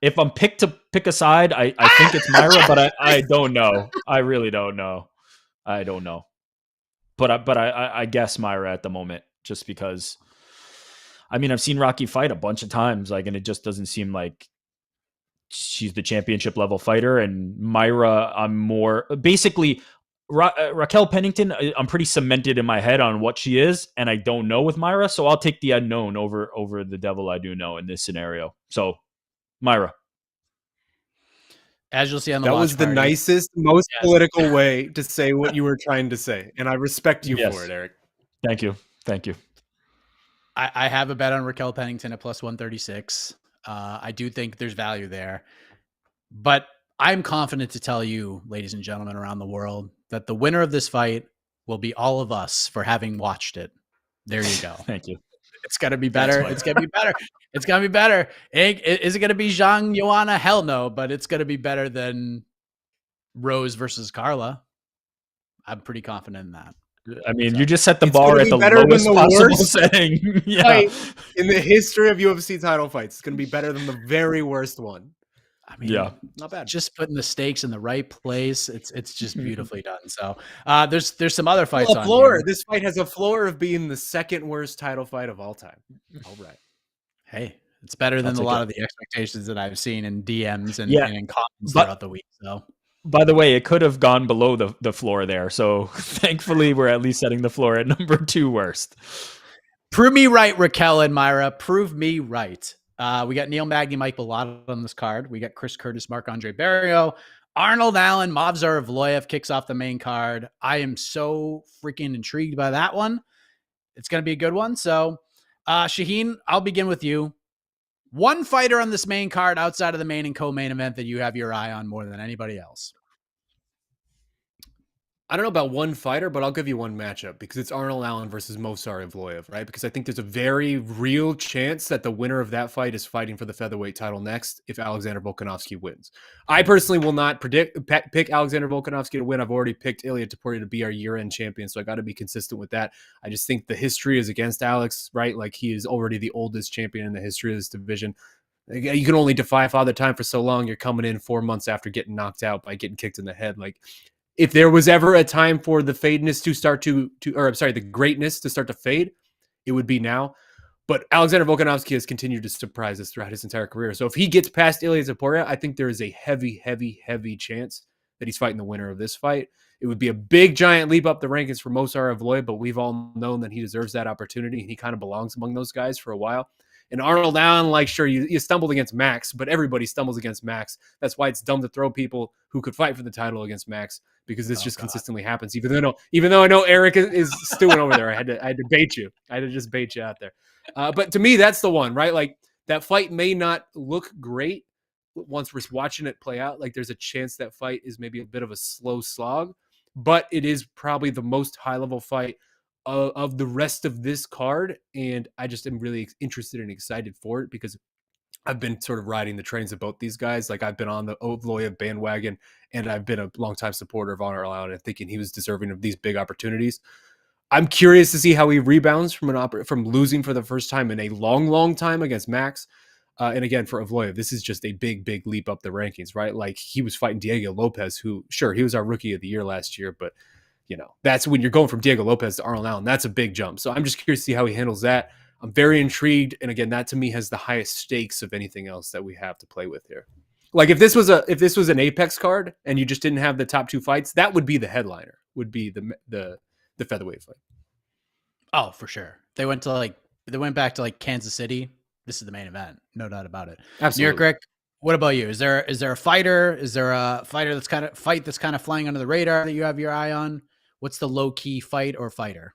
If I'm picked to pick a side, I think it's Mayra, but I don't know. I really don't know. I don't know. But I guess Mayra at the moment, just because, I mean, I've seen Rocky fight a bunch of times, like, and it just doesn't seem like she's the championship level fighter. And Mayra, I'm more basically Raquel Pennington. I'm pretty cemented in my head on what she is, and I don't know with Mayra, so I'll take the unknown over the devil I do know in this scenario. So Mayra. As you'll see on the that watch was the party. nicest, most political way to say what you were trying to say, and I respect you for it, Eric. Thank you. I have a bet on Raquel Pennington at +136. I do think there's value there, but I'm confident to tell you, ladies and gentlemen around the world, that the winner of this fight will be all of us for having watched it. There you go. Thank you. It's got to be better. It's going to be better. It's going to be better. Is it going to be Zhang Joanna? Hell no, but it's going to be better than Rose versus Carla. I'm pretty confident in that. I mean, you just set the bar at the lowest possible setting. Yeah. In the history of UFC title fights, it's going to be better than the very worst one. I mean, not bad. Just putting the stakes in the right place. It's just beautifully done. So there's some other fights on here. This fight has a floor of being the second worst title fight of all time. All right. Hey, it's better than a lot of the expectations that I've seen in DMs and in comments throughout the week. So, by the way, it could have gone below the floor there. So thankfully, we're at least setting the floor at #2 worst. Prove me right, Raquel and Mayra. Prove me right. We got Neil Magny, Mike Bilotta on this card. We got Chris Curtis, Marc-Andre Barrio, Arnold Allen, Movsar Evloev kicks off the main card. I am so freaking intrigued by that one. It's going to be a good one. So Shaheen, I'll begin with you. One fighter on this main card outside of the main and co-main event that you have your eye on more than anybody else. I don't know about one fighter, but I'll give you one matchup because it's Arnold Allen versus Movsar Evloev, right? Because I think there's a very real chance that the winner of that fight is fighting for the featherweight title next if Alexander Volkanovski wins. I personally will not pick Alexander Volkanovski to win. I've already picked Ilia Topuria to be our year-end champion, so I got to be consistent with that. I just think the history is against Alex, right? Like he is already the oldest champion in the history of this division. You can only defy Father Time for so long. You're coming in 4 months after getting knocked out by getting kicked in the head. Like, if there was ever a time for the fadeness to start the greatness to start to fade, it would be now. But Alexander Volkanovski has continued to surprise us throughout his entire career. So if he gets past Ilia Topuria, I think there is a heavy, heavy, heavy chance that he's fighting the winner of this fight. It would be a big, giant leap up the rankings for Movsar Evloev, but we've all known that he deserves that opportunity, and he kind of belongs among those guys for a while. And Arnold Allen, like, sure, you stumbled against Max, but everybody stumbles against Max. That's why it's dumb to throw people who could fight for the title against Max, because this consistently happens. Even though I know Eric is stewing over there, I had to bait you. I had to just bait you out there. But to me, that's the one, right? Like, that fight may not look great once we're watching it play out. Like, there's a chance that fight is maybe a bit of a slow slog, but it is probably the most high-level fight of the rest of this card, and I just am really interested and excited for it because I've been sort of riding the trains of both these guys. Like, I've been on the Evloev bandwagon, and I've been a longtime supporter of Arnold Allen and thinking he was deserving of these big opportunities. I'm curious to see how he rebounds from losing for the first time in a long, long time against Max. And again, for Evloev, this is just a big, big leap up the rankings, right? Like, he was fighting Diego Lopez, who, sure, he was our rookie of the year last year, but that's when you're going from Diego Lopez to Arnold Allen. That's a big jump. So I'm just curious to see how he handles that. I'm very intrigued. And again, that to me has the highest stakes of anything else that we have to play with here. Like, if this was an Apex card and you just didn't have the top two fights, that would be the headliner, would be the featherweight fight. Oh, for sure. They went back to like Kansas City. This is the main event. No doubt about it. Absolutely. New York, Rick, what about you? Is there a fighter? Is there a fighter that's kind of flying under the radar that you have your eye on? What's the low key fight or fighter?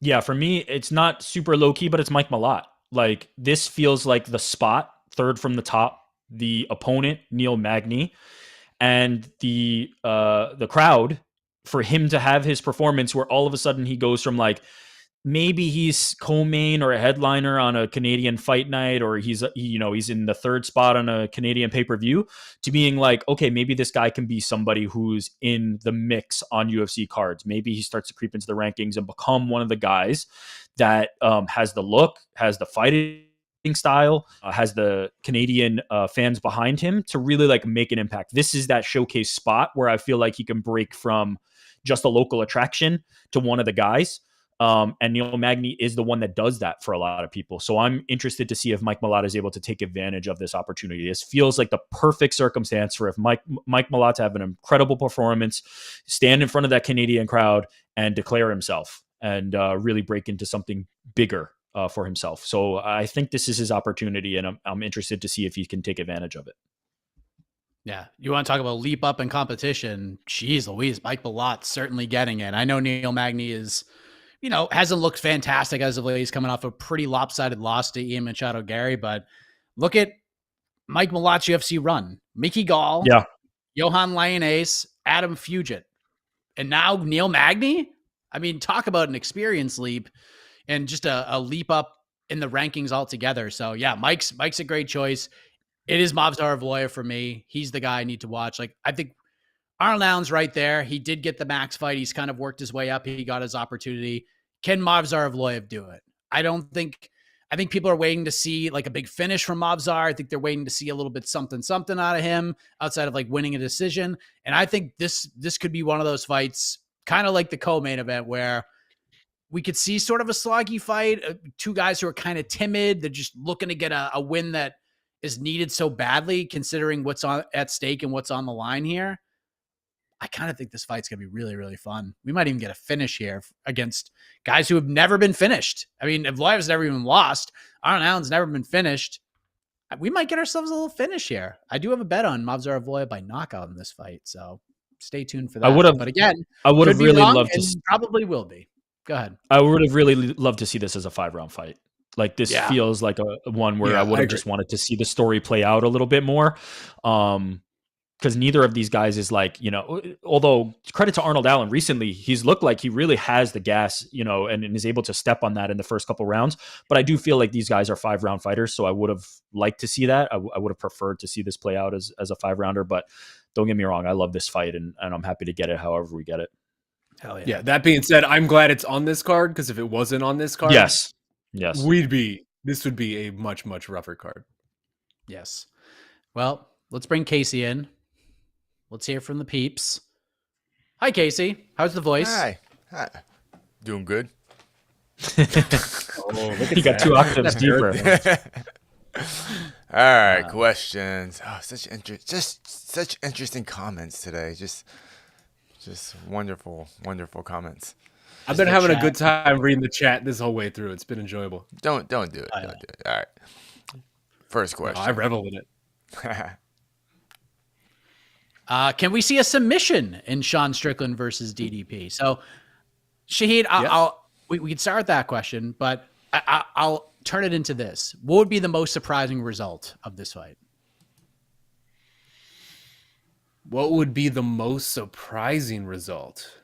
Yeah, for me, it's not super low key, but it's Mike Malott. Like, this feels like the spot, third from the top, the opponent, Neil Magny, and the crowd, for him to have his performance where all of a sudden he goes from like, maybe he's co-main or a headliner on a Canadian fight night, or he's in the third spot on a Canadian pay-per-view, to being like, okay, maybe this guy can be somebody who's in the mix on UFC cards. Maybe he starts to creep into the rankings and become one of the guys that has the look, has the fighting style, has the Canadian fans behind him to really like make an impact. This is that showcase spot where I feel like he can break from just a local attraction to one of the guys. And Neil Magny is the one that does that for a lot of people. So I'm interested to see if Mike Malott is able to take advantage of this opportunity. This feels like the perfect circumstance for if Mike Malott to have an incredible performance, stand in front of that Canadian crowd and declare himself and really break into something bigger for himself. So I think this is his opportunity, and I'm interested to see if he can take advantage of it. Yeah. You want to talk about leap up in competition? Jeez Louise, Mike Malott's certainly getting it. I know Neil Magny is, hasn't looked fantastic as of late. He's coming off a pretty lopsided loss to Ian Machado Gary, but look at Mike Malott's UFC run. Mickey Gall, Johan Lyonese, Adam Fugit, and now Neil Magny. I mean, talk about an experience leap and just a leap up in the rankings altogether. So yeah, Mike's a great choice. It is Movsar Evloev for me. He's the guy I need to watch. Like, I think Arnold Allen's right there. He did get the Max fight. He's kind of worked his way up. He got his opportunity. Can Movsar Evloev do it? I think people are waiting to see like a big finish from Movsar. I think they're waiting to see a little bit something out of him outside of like winning a decision. And I think this could be one of those fights, kind of like the co-main event, where we could see sort of a sloggy fight. Two guys who are kind of timid. They're just looking to get a win that is needed so badly, considering what's at stake and what's on the line here. I kind of think this fight's going to be really, really fun. We might even get a finish here against guys who have never been finished. I mean, Evloev's never even lost. Arnold Allen's never been finished. We might get ourselves a little finish here. I do have a bet on Movsar Evloev by knockout in this fight, so stay tuned for that. But again, I would have really loved to. Probably will be. Go ahead. I would have really loved to see this as a 5-round fight. Like this Yeah. feels like a one where Yeah, I would I have agree. just wanted to see the story play out a little bit more. Because neither of these guys is like, although credit to Arnold Allen, recently he's looked like he really has the gas, and is able to step on that in the first couple rounds. But I do feel like these guys are 5-round fighters, so I would have liked to see that. I would have preferred to see this play out as a 5-rounder. But don't get me wrong, I love this fight, and I'm happy to get it however we get it. Hell yeah. Yeah, that being said, I'm glad it's on this card, because if it wasn't on this card, Yes. this would be a much, much rougher card. Yes. Well, let's bring Casey in. Let's hear from the peeps. Hi, Casey. How's the voice? Hi. Doing good. He got 2 octaves deeper. All right, questions. Oh, such interesting comments today. Just wonderful comments. I've been having a good time reading the chat this whole way through. It's been enjoyable. Don't do it. Don't do it. All right. First question. I revel in it. Can we see a submission in Sean Strickland versus DDP? So, Shahid, we can start with that question, but I'll turn it into this. What would be the most surprising result of this fight? What would be the most surprising result?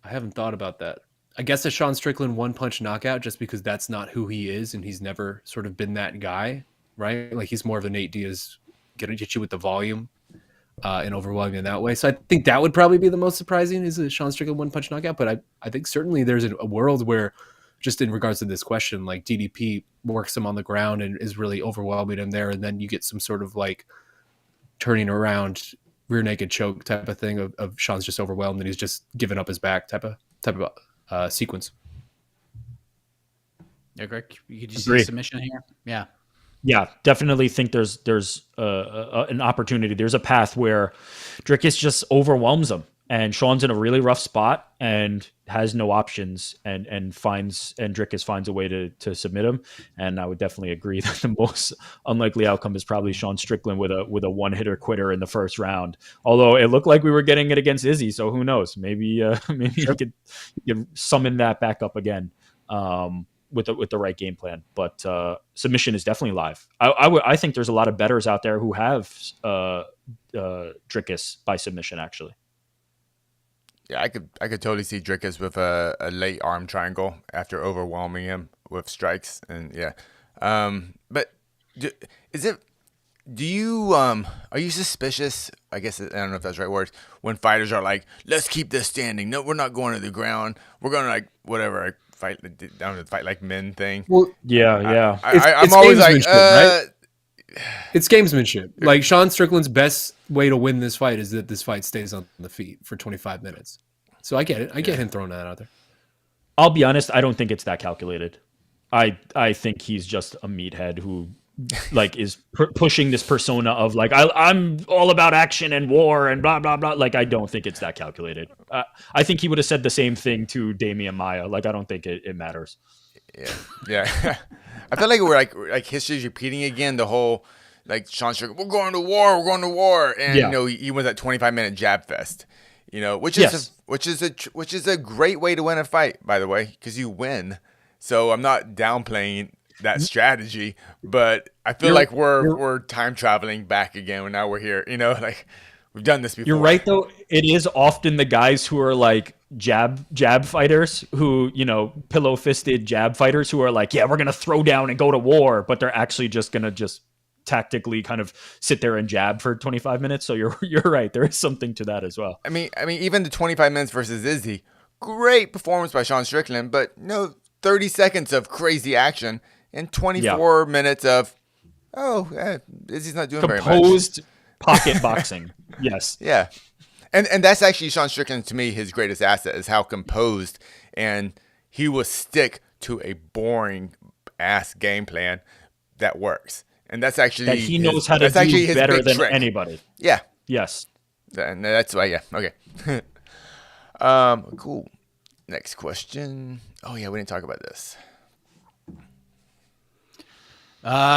I haven't thought about that. I guess a Sean Strickland one-punch knockout, just because that's not who he is, and he's never sort of been that guy, right? Like, he's more of a Nate Diaz, get you with the volume and overwhelming in that way. So I think that would probably be the most surprising, is a Sean Strickland one-punch knockout. But I think certainly there's a world where, just in regards to this question, like DDP works him on the ground and is really overwhelming him there, and then you get some sort of like turning around rear naked choke type of thing of Sean's just overwhelmed and he's just giving up his back type of sequence. Yeah, Greg, you could see a submission here. Yeah. Yeah, definitely think there's an opportunity. There's a path where Dricus just overwhelms him, and Sean's in a really rough spot and has no options, and Dricus finds a way to submit him. And I would definitely agree that the most unlikely outcome is probably Sean Strickland with a one-hitter quitter in the first round. Although it looked like we were getting it against Izzy, so who knows? Maybe you could summon that back up again. With the right game plan, but submission is definitely live. I think there's a lot of bettors out there who have Dricus by submission. Actually, yeah, I could totally see Dricus with a late arm triangle after overwhelming him with strikes, and yeah. But are you suspicious? I guess I don't know if that's the right word. When fighters are like, let's keep this standing. No, we're not going to the ground. We're going to like whatever. Fight like men thing. Well, yeah. I'm always like, right? It's gamesmanship. Like, Sean Strickland's best way to win this fight is that this fight stays on the feet for 25 minutes. So I get it. I get him throwing that out there. I'll be honest. I don't think it's that calculated. I think he's just a meathead who like is pushing this persona of like I'm all about action and war and blah blah blah. Like, I don't think it's that calculated. I think he would have said the same thing to Damian Maia. Like, I don't think it matters. Yeah. I feel like we're like history's repeating again. The whole like Sean Strickland, we're going to war, and he went that 25-minute jab fest. Which is a great way to win a fight, by the way, because you win. So I'm not downplaying that strategy, but I feel like we're time traveling back again. And now we're here. Like, we've done this before. You're right, though. It is often the guys who are like jab fighters, who pillow fisted jab fighters who are like, yeah, we're gonna throw down and go to war, but they're actually just gonna tactically kind of sit there and jab for 25 minutes. So you're right. There is something to that as well. I mean, even the 25 minutes versus Izzy, great performance by Sean Strickland, but 30 seconds of crazy action and 24 minutes of, Izzy's not doing very much. Composed pocket boxing. Yes. Yeah. And that's actually Sean Strickland, to me, his greatest asset is how composed, and he will stick to a boring ass game plan that works. And that's actually that he knows how to do better than anybody. Yeah. Yes. And that's why, yeah. Okay. Cool. Next question. Oh, yeah, we didn't talk about this.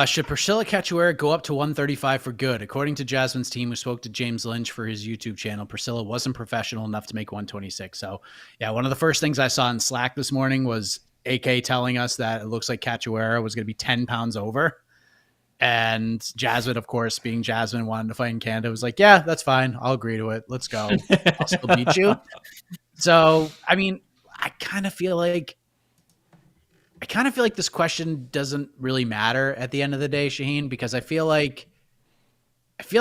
Should Priscilla Cachoeira go up to 135 for good? According to Jasmine's team, who spoke to James Lynch for his YouTube channel, Priscilla wasn't professional enough to make 126. So, yeah, one of the first things I saw in Slack this morning was AK telling us that it looks like Cachoeira was going to be 10 pounds over. And Jasmine, of course, being Jasmine, wanted to fight in Canada, was like, yeah, that's fine. I'll agree to it. Let's go. I'll still beat you. So, I mean, I kind of feel like this question doesn't really matter at the end of the day, Shaheen, because I feel like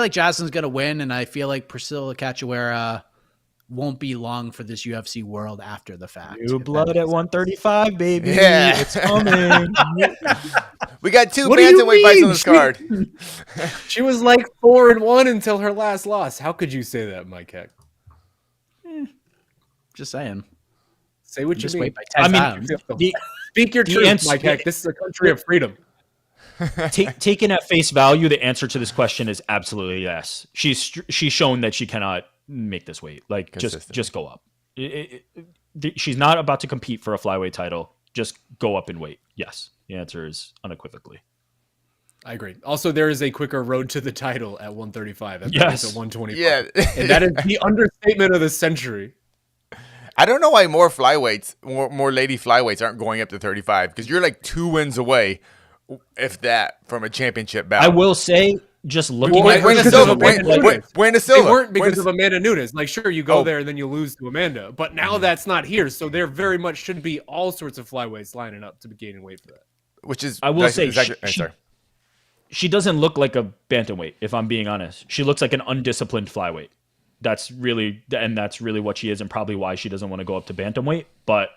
Jasmine's going to win, and I feel like Priscilla Cachoeira won't be long for this UFC world after the fact. New blood at 135, baby. Yeah. It's coming. We got 2 What do you bantamweight fights on mean? this card. She was like 4-1 until her last loss. How could you say that, Mike Heck? Just saying. Say what you Just mean. wait by 10 pounds. Speak your the truth, answer- Mike Heck. This is a country of freedom. Taken at face value, the answer to this question is absolutely yes. She's shown that she cannot make this weight. Like, just go up. She's not about to compete for a flyweight title. Just go up in weight. Yes, the answer is unequivocally. I agree. Also, there is a quicker road to the title at 135 as Yes. at 125. Yeah. And that is the understatement of the century. I don't know why more lady flyweights aren't going up to 35, because you're like 2 wins away, if that, from a championship bout. I will say, just looking Well, at Bueno because Silva. of Amanda Nunes. Bueno They Silva. weren't because Bueno- of Amanda Nunes. Like, sure, you go Oh. there and then you lose to Amanda. But now that's not here. So there very much should be all sorts of flyweights lining up to be gaining weight for that. Which is, I will say, exactly, sorry. she doesn't look like a bantamweight, if I'm being honest. She looks like an undisciplined flyweight. That's really what she is, and probably why she doesn't want to go up to bantamweight. But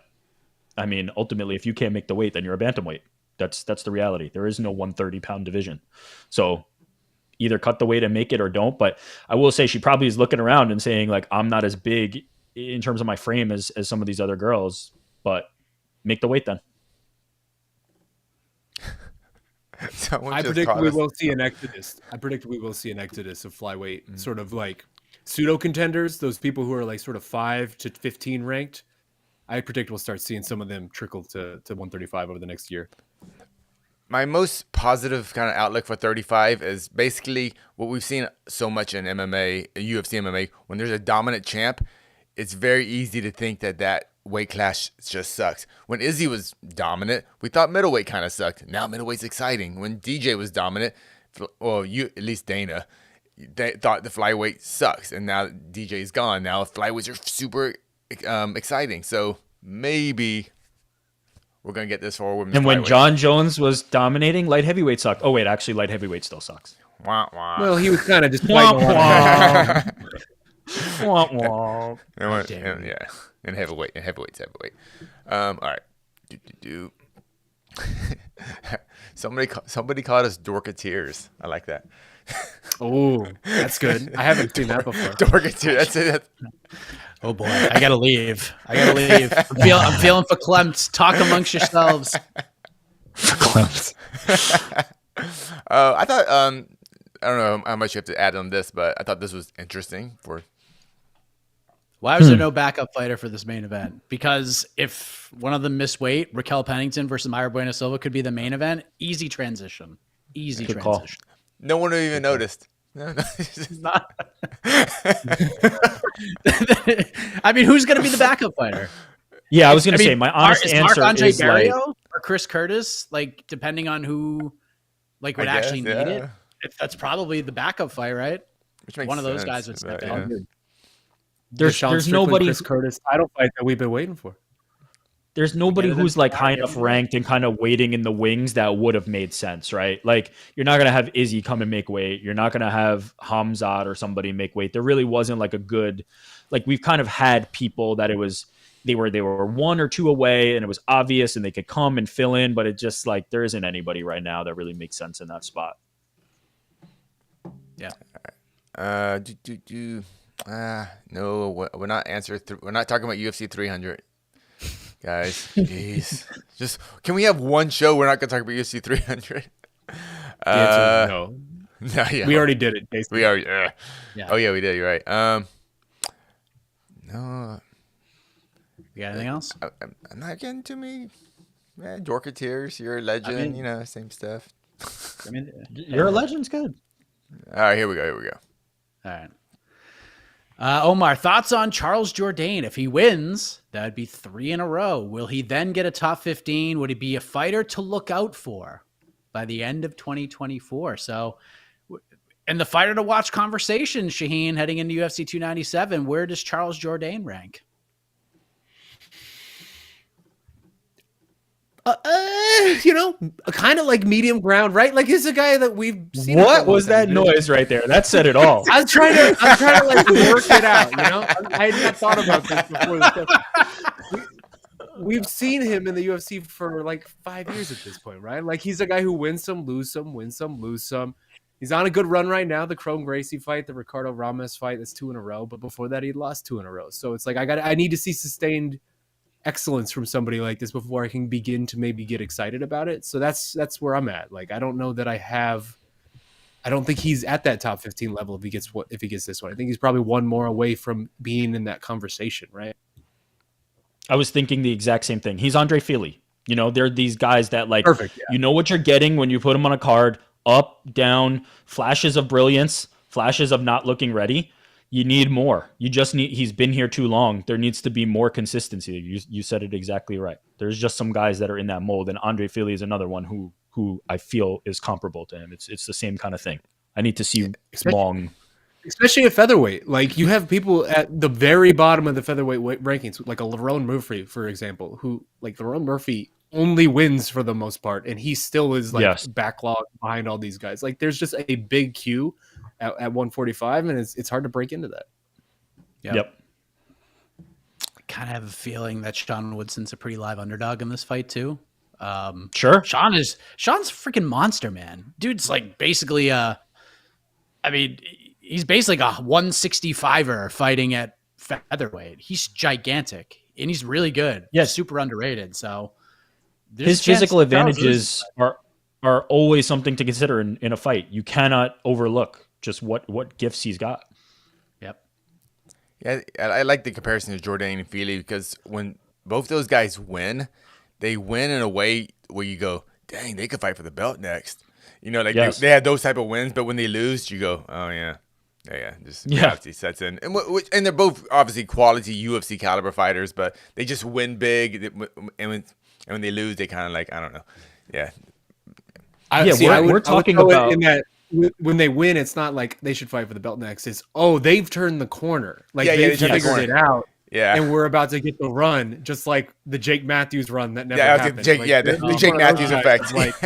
I mean, ultimately, if you can't make the weight, then you're a bantamweight. That's the reality. There is no 130-pound division. So either cut the weight and make it or don't. But I will say she probably is looking around and saying, like, I'm not as big in terms of my frame as some of these other girls, but make the weight then. I predict we will see an exodus. I predict we will see an exodus of flyweight, sort of like pseudo contenders, those people who are like sort of 5 to 15 ranked. I predict we'll start seeing some of them trickle to 135 over the next year. My most positive kind of outlook for 35 is basically what we've seen so much in MMA, UFC MMA. When there's a dominant champ, it's very easy to think that weight class just sucks. When Izzy was dominant, we thought middleweight kind of sucked. Now middleweight's exciting. When DJ was dominant, well, at least Dana, they thought the flyweight sucks. And now DJ's gone. Now flyweights are super exciting. So maybe we're going to get this for women's And when flyweight. John Jones was dominating, light heavyweight sucked. Oh, wait, actually, light heavyweight still sucks. Wah, wah. Well, he was kind of just Wah, fighting a lot of- wah. Wah, wah. Yeah, and heavyweight. All right. Somebody called us Dorketeers. I like that. Oh, that's good. I haven't seen that before. Dorketeers. That's it. Oh boy, I gotta leave. I'm feeling verklempt. Talk amongst yourselves. I thought I don't know how much you have to add on this, but I thought this was interesting. Why was there no backup fighter for this main event? Because if one of them missed weight, Raquel Pennington versus Mayra Bueno Silva could be the main event. Easy transition. Good call. No one even noticed. No, Not. I mean, who's going to be the backup fighter? Yeah, I was going to say, my honest is answer Marc-Andre is like, Barrio or Chris Curtis, like depending on who would I guess, actually need yeah. it. That's probably the backup fight, right? Which makes One of those sense, guys would step but, in. yeah. there's Strickland, nobody Chris Curtis title fight that we've been waiting for. there's nobody Get it who's in like the high bag, enough yeah. ranked and kind of waiting in the wings that would have made sense, right? Like, you're not going to have Izzy come and make weight. You're not going to have Hamzat or somebody make weight. There really wasn't like a good, like, we've kind of had people that they were 1 or 2 away and it was obvious and they could come and fill in, but it just like, there isn't anybody right now that really makes sense in that spot. Yeah. No, we're not we're not talking about UFC 300, guys. Jeez, just can we have one show? We're not gonna talk about UFC 300. The answer is no. No, yeah, We already did it. Basically. we already. Yeah. Oh yeah, we did. You're right. No, You got anything else? I'm not getting too many. Dorketeers, you're a legend. Same stuff. I mean, You're a legend's good. All right, here we go. all right. Omar, thoughts on Charles Jourdain? If he wins, that would be 3 in a row. Will he then get a top 15? Would he be a fighter to look out for by the end of 2024? So, and the fighter to watch conversation, Shaheen, heading into UFC 297, where does Charles Jourdain rank? Kind of like medium ground, right? Like he's a guy that we've seen. What was that noise right there? That said it all. I'm trying to like work it out. I had not thought about this before this. We've seen him in the UFC for like 5 years at this point, right? Like he's a guy who wins some, lose some, wins some, lose some. He's on a good run right now. The Chrome Gracie fight, the Ricardo Ramos fight, that's 2 in a row. But before that, he lost 2 in a row. So it's like I need to see sustained excellence from somebody like this before I can begin to maybe get excited about it. So that's where I'm at. Like I don't know that I don't think he's at that top 15 level if he gets this one. I think he's probably one more away from being in that conversation, right? I was thinking the exact same thing. He's Andre Fili. They're these guys that like perfect, yeah. You know what you're getting when you put him on a card, up, down, flashes of brilliance, flashes of not looking ready. You need more. He's been here too long. There needs to be more consistency. You said it exactly right. There's just some guys that are in that mold, and Andre Fili is another one who I feel is comparable to him. It's the same kind of thing. I need to see long. Especially at featherweight. Like you have people at the very bottom of the featherweight rankings, like a Lerone Murphy, for example, who like Lerone Murphy only wins for the most part, and he still is like backlogged behind all these guys. Like there's just a big queue at 145, and it's hard to break into that. Yep. I kind of have a feeling that Sean Woodson's a pretty live underdog in this fight too. Sure. Sean's a freaking monster, man. Dude's like basically he's basically like a 165er fighting at featherweight. He's gigantic and he's really good. Yeah, super underrated. So his physical advantages are always something to consider in a fight. You cannot overlook just what gifts he's got. Yep. Yeah, I like the comparison to Jourdain and Fili because when both those guys win, they win in a way where you go, dang, they could fight for the belt next. They had those type of wins, but when they lose, you go, oh yeah. Just reality sets in, and they're both obviously quality UFC caliber fighters, but they just win big, and when they lose, they kind of like I don't know, we're talking about in that when they win, it's not like they should fight for the belt next. It's they've turned the corner, like they've figured it out. Yeah, and we're about to get the run, just like the Jake Matthews run that never happened. The Jake Matthews effect. Like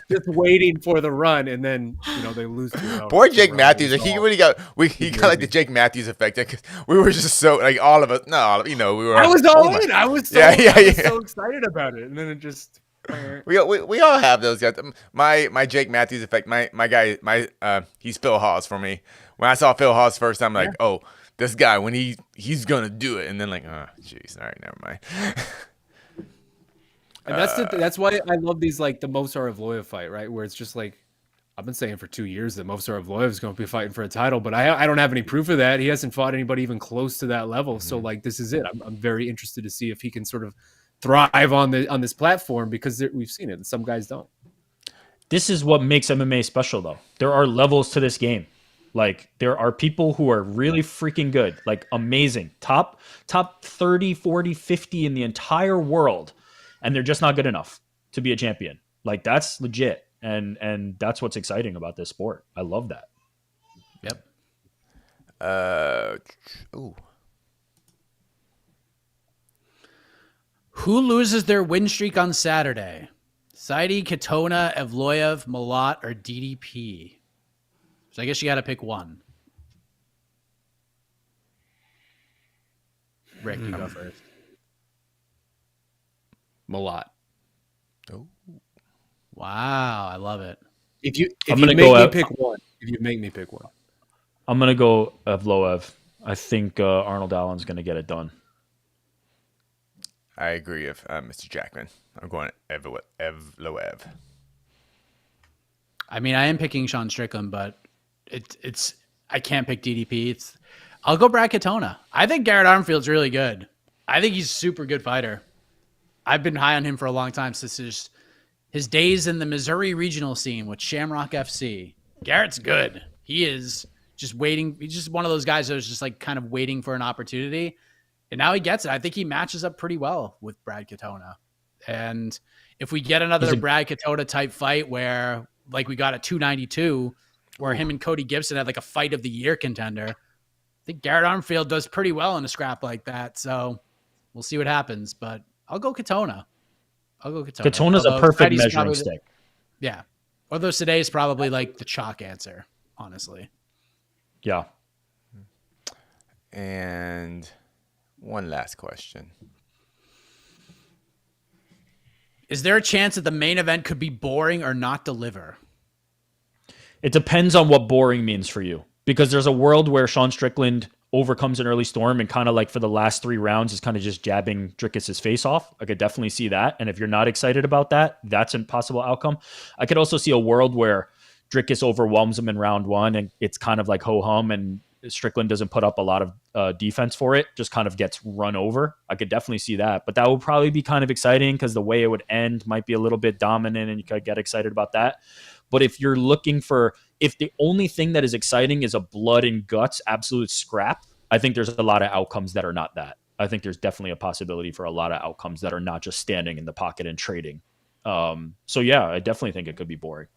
just waiting for the run, and then they lose. Poor Jake Matthews. Like, he really got like the Jake Matthews effect. Cause we were just so like all of us. No, we were. I was all in. I was so excited about it, and then it just. We all have those guys. My Jake Matthews effect. My guy. He's Phil Hawes for me. When I saw Phil Hawes first, I'm like, oh. This guy, when he's gonna do it, and then like, oh, jeez, all right, never mind. And that's why I love these like the Movsar Evloev fight, right? Where it's just like I've been saying for 2 years that Movsar Evloev is going to be fighting for a title, but I don't have any proof of that. He hasn't fought anybody even close to that level. So like this is it. I'm very interested to see if he can sort of thrive on this platform because we've seen it, and some guys don't. This is what makes MMA special, though. There are levels to this game. Like there are people who are really freaking good, like amazing, top 30, 40, 50 in the entire world. And they're just not good enough to be a champion. Like that's legit. And that's what's exciting about this sport. I love that. Yep. Who loses their win streak on Saturday? Saidi, Katona, Evloev, Malat, or DDP? So I guess you got to pick one. Rick, you go first. Malat. Oh, wow, I love it. If you make me pick one, I'm gonna go Evloev. I think Arnold Allen's gonna get it done. I agree with Mr. Jackman. I'm going Evloev. I mean, I am picking Sean Strickland, but it's I can't pick DDP. I'll go Brad Katona. I think Garrett Armfield's really good. I think he's a super good fighter. I've been high on him for a long time since his days in the Missouri regional scene with Shamrock FC. Garrett's good. He is just waiting. He's just one of those guys that was just like kind of waiting for an opportunity. And now he gets it. I think he matches up pretty well with Brad Katona. And if we get another Brad Katona type fight where like we got at 292, where him and Cody Gibson had like a fight of the year contender, I think Garrett Armfield does pretty well in a scrap like that. So we'll see what happens, but I'll go Katona. Katona's a perfect measuring stick. Yeah. Although today is probably like the chalk answer, honestly. Yeah. And one last question. Is there a chance that the main event could be boring or not deliver? It depends on what boring means for you, because there's a world where Sean Strickland overcomes an early storm and kind of like for the last 3 rounds is kind of just jabbing Dricus's face off. I could definitely see that. And if you're not excited about that, that's a possible outcome. I could also see a world where Dricus overwhelms him in round 1 and it's kind of like ho-hum and Strickland doesn't put up a lot of defense for it, just kind of gets run over. I could definitely see that, but that would probably be kind of exciting because the way it would end might be a little bit dominant and you could get excited about that. But if you're looking for, if the only thing that is exciting is a blood and guts, absolute scrap, I think there's a lot of outcomes that are not that. I think there's definitely a possibility for a lot of outcomes that are not just standing in the pocket and trading. So yeah, I definitely think it could be boring.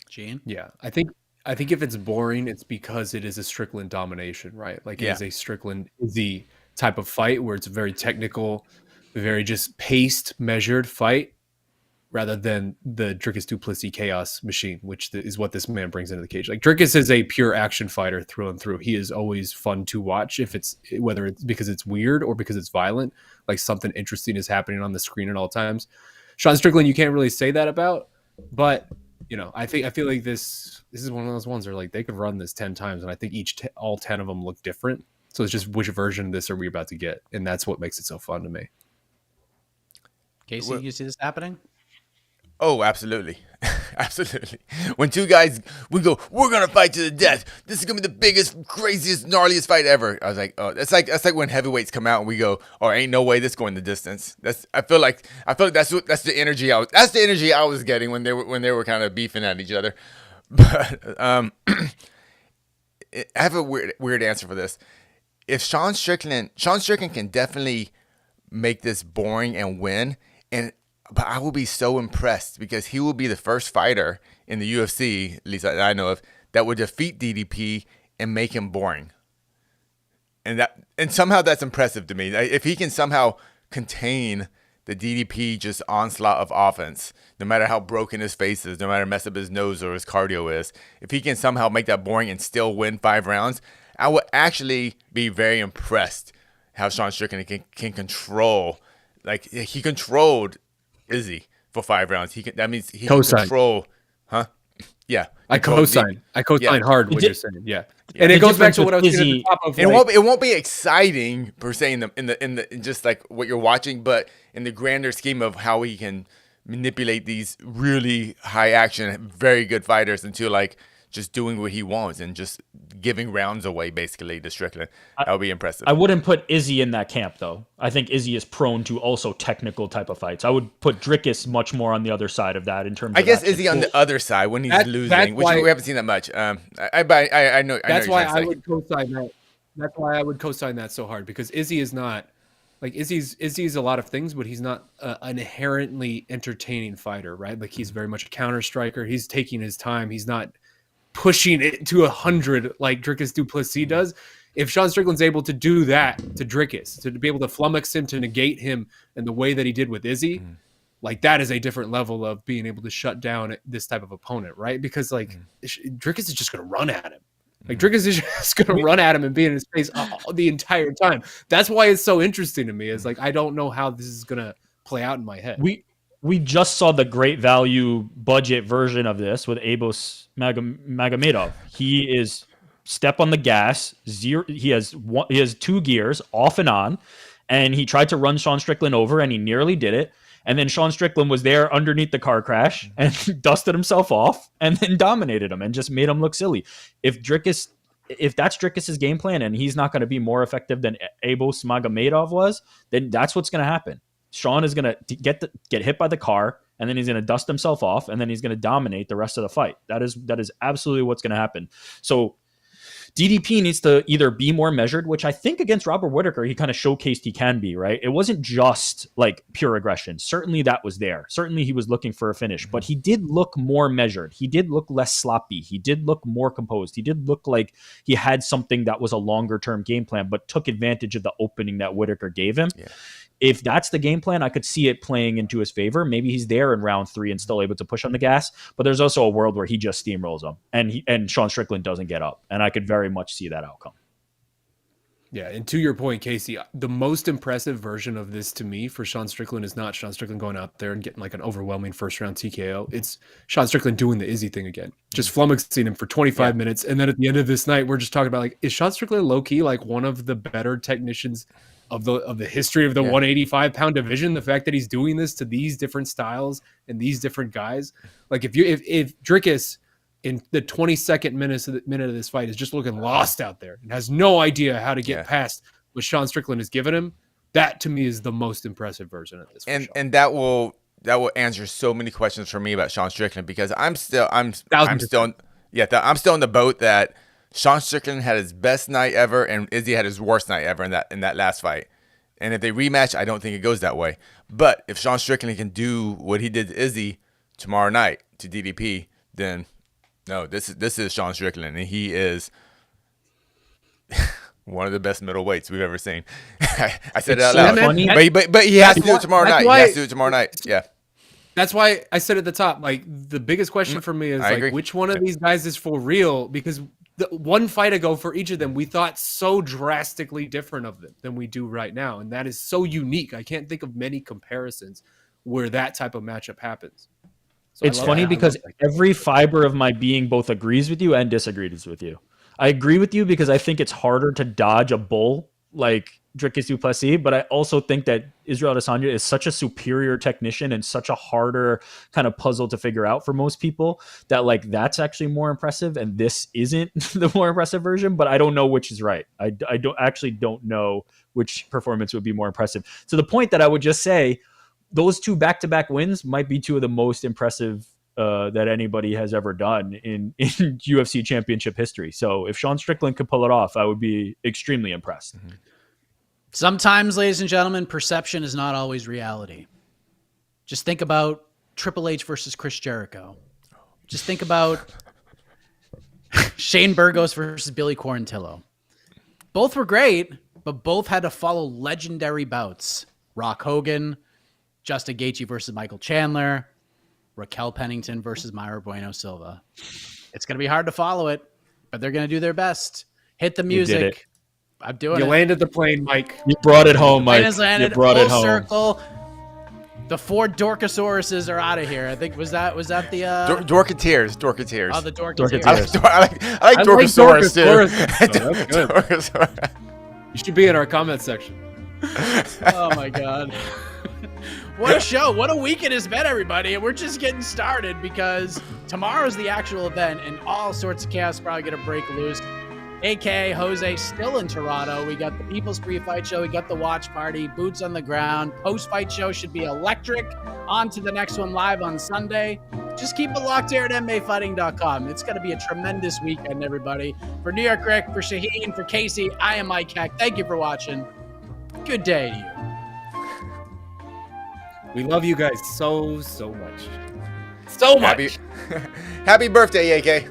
Gene? Yeah, I think if it's boring, it's because it is a Strickland domination, right? Like it is a Strickland Izzy type of fight where it's a very technical, very just paced, measured fight, rather than the Dricus Du Plessis chaos machine, which is what this man brings into the cage. Like Dricus is a pure action fighter through and through. He is always fun to watch, whether it's because it's weird or because it's violent, like something interesting is happening on the screen at all times. Sean Strickland, you can't really say that about, but you know, I feel like this is one of those ones where like they could run this 10 times, and I think all 10 of them look different. So it's just which version of this are we about to get, and that's what makes it so fun to me. Casey, you see this happening? Oh, absolutely. Absolutely. When two guys, we're going to fight to the death. This is going to be the biggest, craziest, gnarliest fight ever. I was like, oh, that's like when heavyweights come out and we go, oh, ain't no way this going the distance. I feel like that's the energy I was getting when they were kind of beefing at each other. But I have a weird answer for this. If Sean Strickland can definitely make this boring and win, but I will be so impressed because he will be the first fighter in the UFC, at least I know of, that would defeat DDP and make him boring. And somehow that's impressive to me. If he can somehow contain the DDP just onslaught of offense, no matter how broken his face is, no matter how messed up his nose or his cardio is, if he can somehow make that boring and still win 5 rounds, I would actually be very impressed how Sean Strickland can control. Like he controlled Izzy for 5 rounds. That means he can control, huh? Yeah, I co-sign hard what you're saying. Yeah, and it goes back to what I was saying at the top of. It won't be exciting per se in the just like what you're watching, but in the grander scheme of how he can manipulate these really high action, very good fighters into like just doing what he wants and just giving rounds away basically to Strickland. That would be impressive. I wouldn't put Izzy in that camp though. I think Izzy is prone to also technical type of fights. I would put Dricus much more on the other side of that in terms of I guess Izzy on the other side when he's losing, which we haven't seen that much. I know. That's why I would co-sign that. That's why I would co-sign that so hard, because Izzy is not like Izzy's a lot of things, but he's not an inherently entertaining fighter, right? Like he's very much a counter striker. He's taking his time. He's not pushing it to 100 like Dricus Du Plessis does. If Sean Strickland's able to do that to Dricus, to be able to flummox him, to negate him in the way that he did with Izzy, like that is a different level of being able to shut down this type of opponent, right? Because like Dricus is just going to run at him. Like Dricus is just going to run at him and be in his face the entire time. That's why it's so interesting to me. Is like I don't know how this is going to play out in my head. We just saw the great value budget version of this with Abos Magomedov. He is step on the gas. He has 2 gears off and on, and he tried to run Sean Strickland over, and he nearly did it. And then Sean Strickland was there underneath the car crash and dusted himself off, and then dominated him and just made him look silly. If that's Dricus's game plan, and he's not going to be more effective than Abos Magomedov was, then that's what's going to happen. Sean is going to get hit by the car. and then he's going to dust himself off, and then he's going to dominate the rest of the fight. That is absolutely what's going to happen. So DDP needs to either be more measured, which I think against Robert Whittaker, he kind of showcased he can be, right? It wasn't just like pure aggression. Certainly that was there. Certainly he was looking for a finish, but he did look more measured. He did look less sloppy. He did look more composed. He did look like he had something that was a longer term game plan, but took advantage of the opening that Whittaker gave him. Yeah. If that's the game plan, I could see it playing into his favor. Maybe he's there in round 3 and still able to push on the gas, but there's also a world where he just steamrolls him and Sean Strickland doesn't get up. And I could very much see that outcome. Yeah, and to your point, Casey, the most impressive version of this to me for Sean Strickland is not Sean Strickland going out there and getting like an overwhelming first-round TKO. It's Sean Strickland doing the Izzy thing again, just flummoxing him for 25 minutes. And then at the end of this night, we're just talking about, like, is Sean Strickland low-key like one of the better technicians of the history of the 185-pound division? The fact that he's doing this to these different styles and these different guys, like if Dricus in the 22nd minute of this fight is just looking lost out there and has no idea how to get past what Sean Strickland has given him, that to me is the most impressive version of this. And that will answer so many questions for me about Sean Strickland, because I'm still in the boat that Sean Strickland had his best night ever and Izzy had his worst night ever in that last fight. And if they rematch, I don't think it goes that way. But if Sean Strickland can do what he did to Izzy tomorrow night to DDP, then no, this is Sean Strickland, and he is one of the best middleweights we've ever seen. I said it out loud. But he has to do it tomorrow night. He has to do it tomorrow night. Yeah. That's why I said at the top, like, the biggest question for me is like, which one of these guys is for real? Because the one fight ago for each of them, we thought so drastically different of them than we do right now. And that is so unique. I can't think of many comparisons where that type of matchup happens. So it's funny because every fiber of my being both agrees with you and disagrees with you. I agree with you because I think it's harder to dodge a bull like Dricus Du Plessis, but I also think that Israel Adesanya is such a superior technician and such a harder kind of puzzle to figure out for most people that, like, that's actually more impressive, and this isn't the more impressive version. But I don't know which is right. I don't know which performance would be more impressive. To the point that I would just say those two back-to-back wins might be two of the most impressive that anybody has ever done in UFC championship history. So if Sean Strickland could pull it off, I would be extremely impressed. Mm-hmm. Sometimes, ladies and gentlemen, perception is not always reality. Just think about Triple H versus Chris Jericho. Just think about Shane Burgos versus Billy Quarantillo. Both were great, but both had to follow legendary bouts. Rock Hogan, Justin Gaethje versus Michael Chandler, Raquel Pennington versus Mayra Bueno Silva. It's going to be hard to follow it, but they're going to do their best. Hit the music. I'm doing it. You landed the plane, Mike. You brought it home, Mike. You brought it home. Circle. The 4 Dorcasauruses are out of here. I think was that the Dorketeers. Oh, the Dorketeers. I like Dorcasaurus too. Dorcasaurus. You should be in our comment section. Oh my God. What a show. What a week it has been, everybody. And we're just getting started because tomorrow's the actual event and all sorts of chaos probably going to break loose. AK Jose still in Toronto. We got the People's Pre-Fight Show. We got the Watch Party. Boots on the ground. Post-fight show should be electric. On to the next one live on Sunday. Just keep it locked here at MMAfighting.com. It's going to be a tremendous weekend, everybody. For New York Rick, for Shaheen, for Casey, I am Mike Heck. Thank you for watching. Good day to you. We love you guys so much. So much. Happy birthday, AK.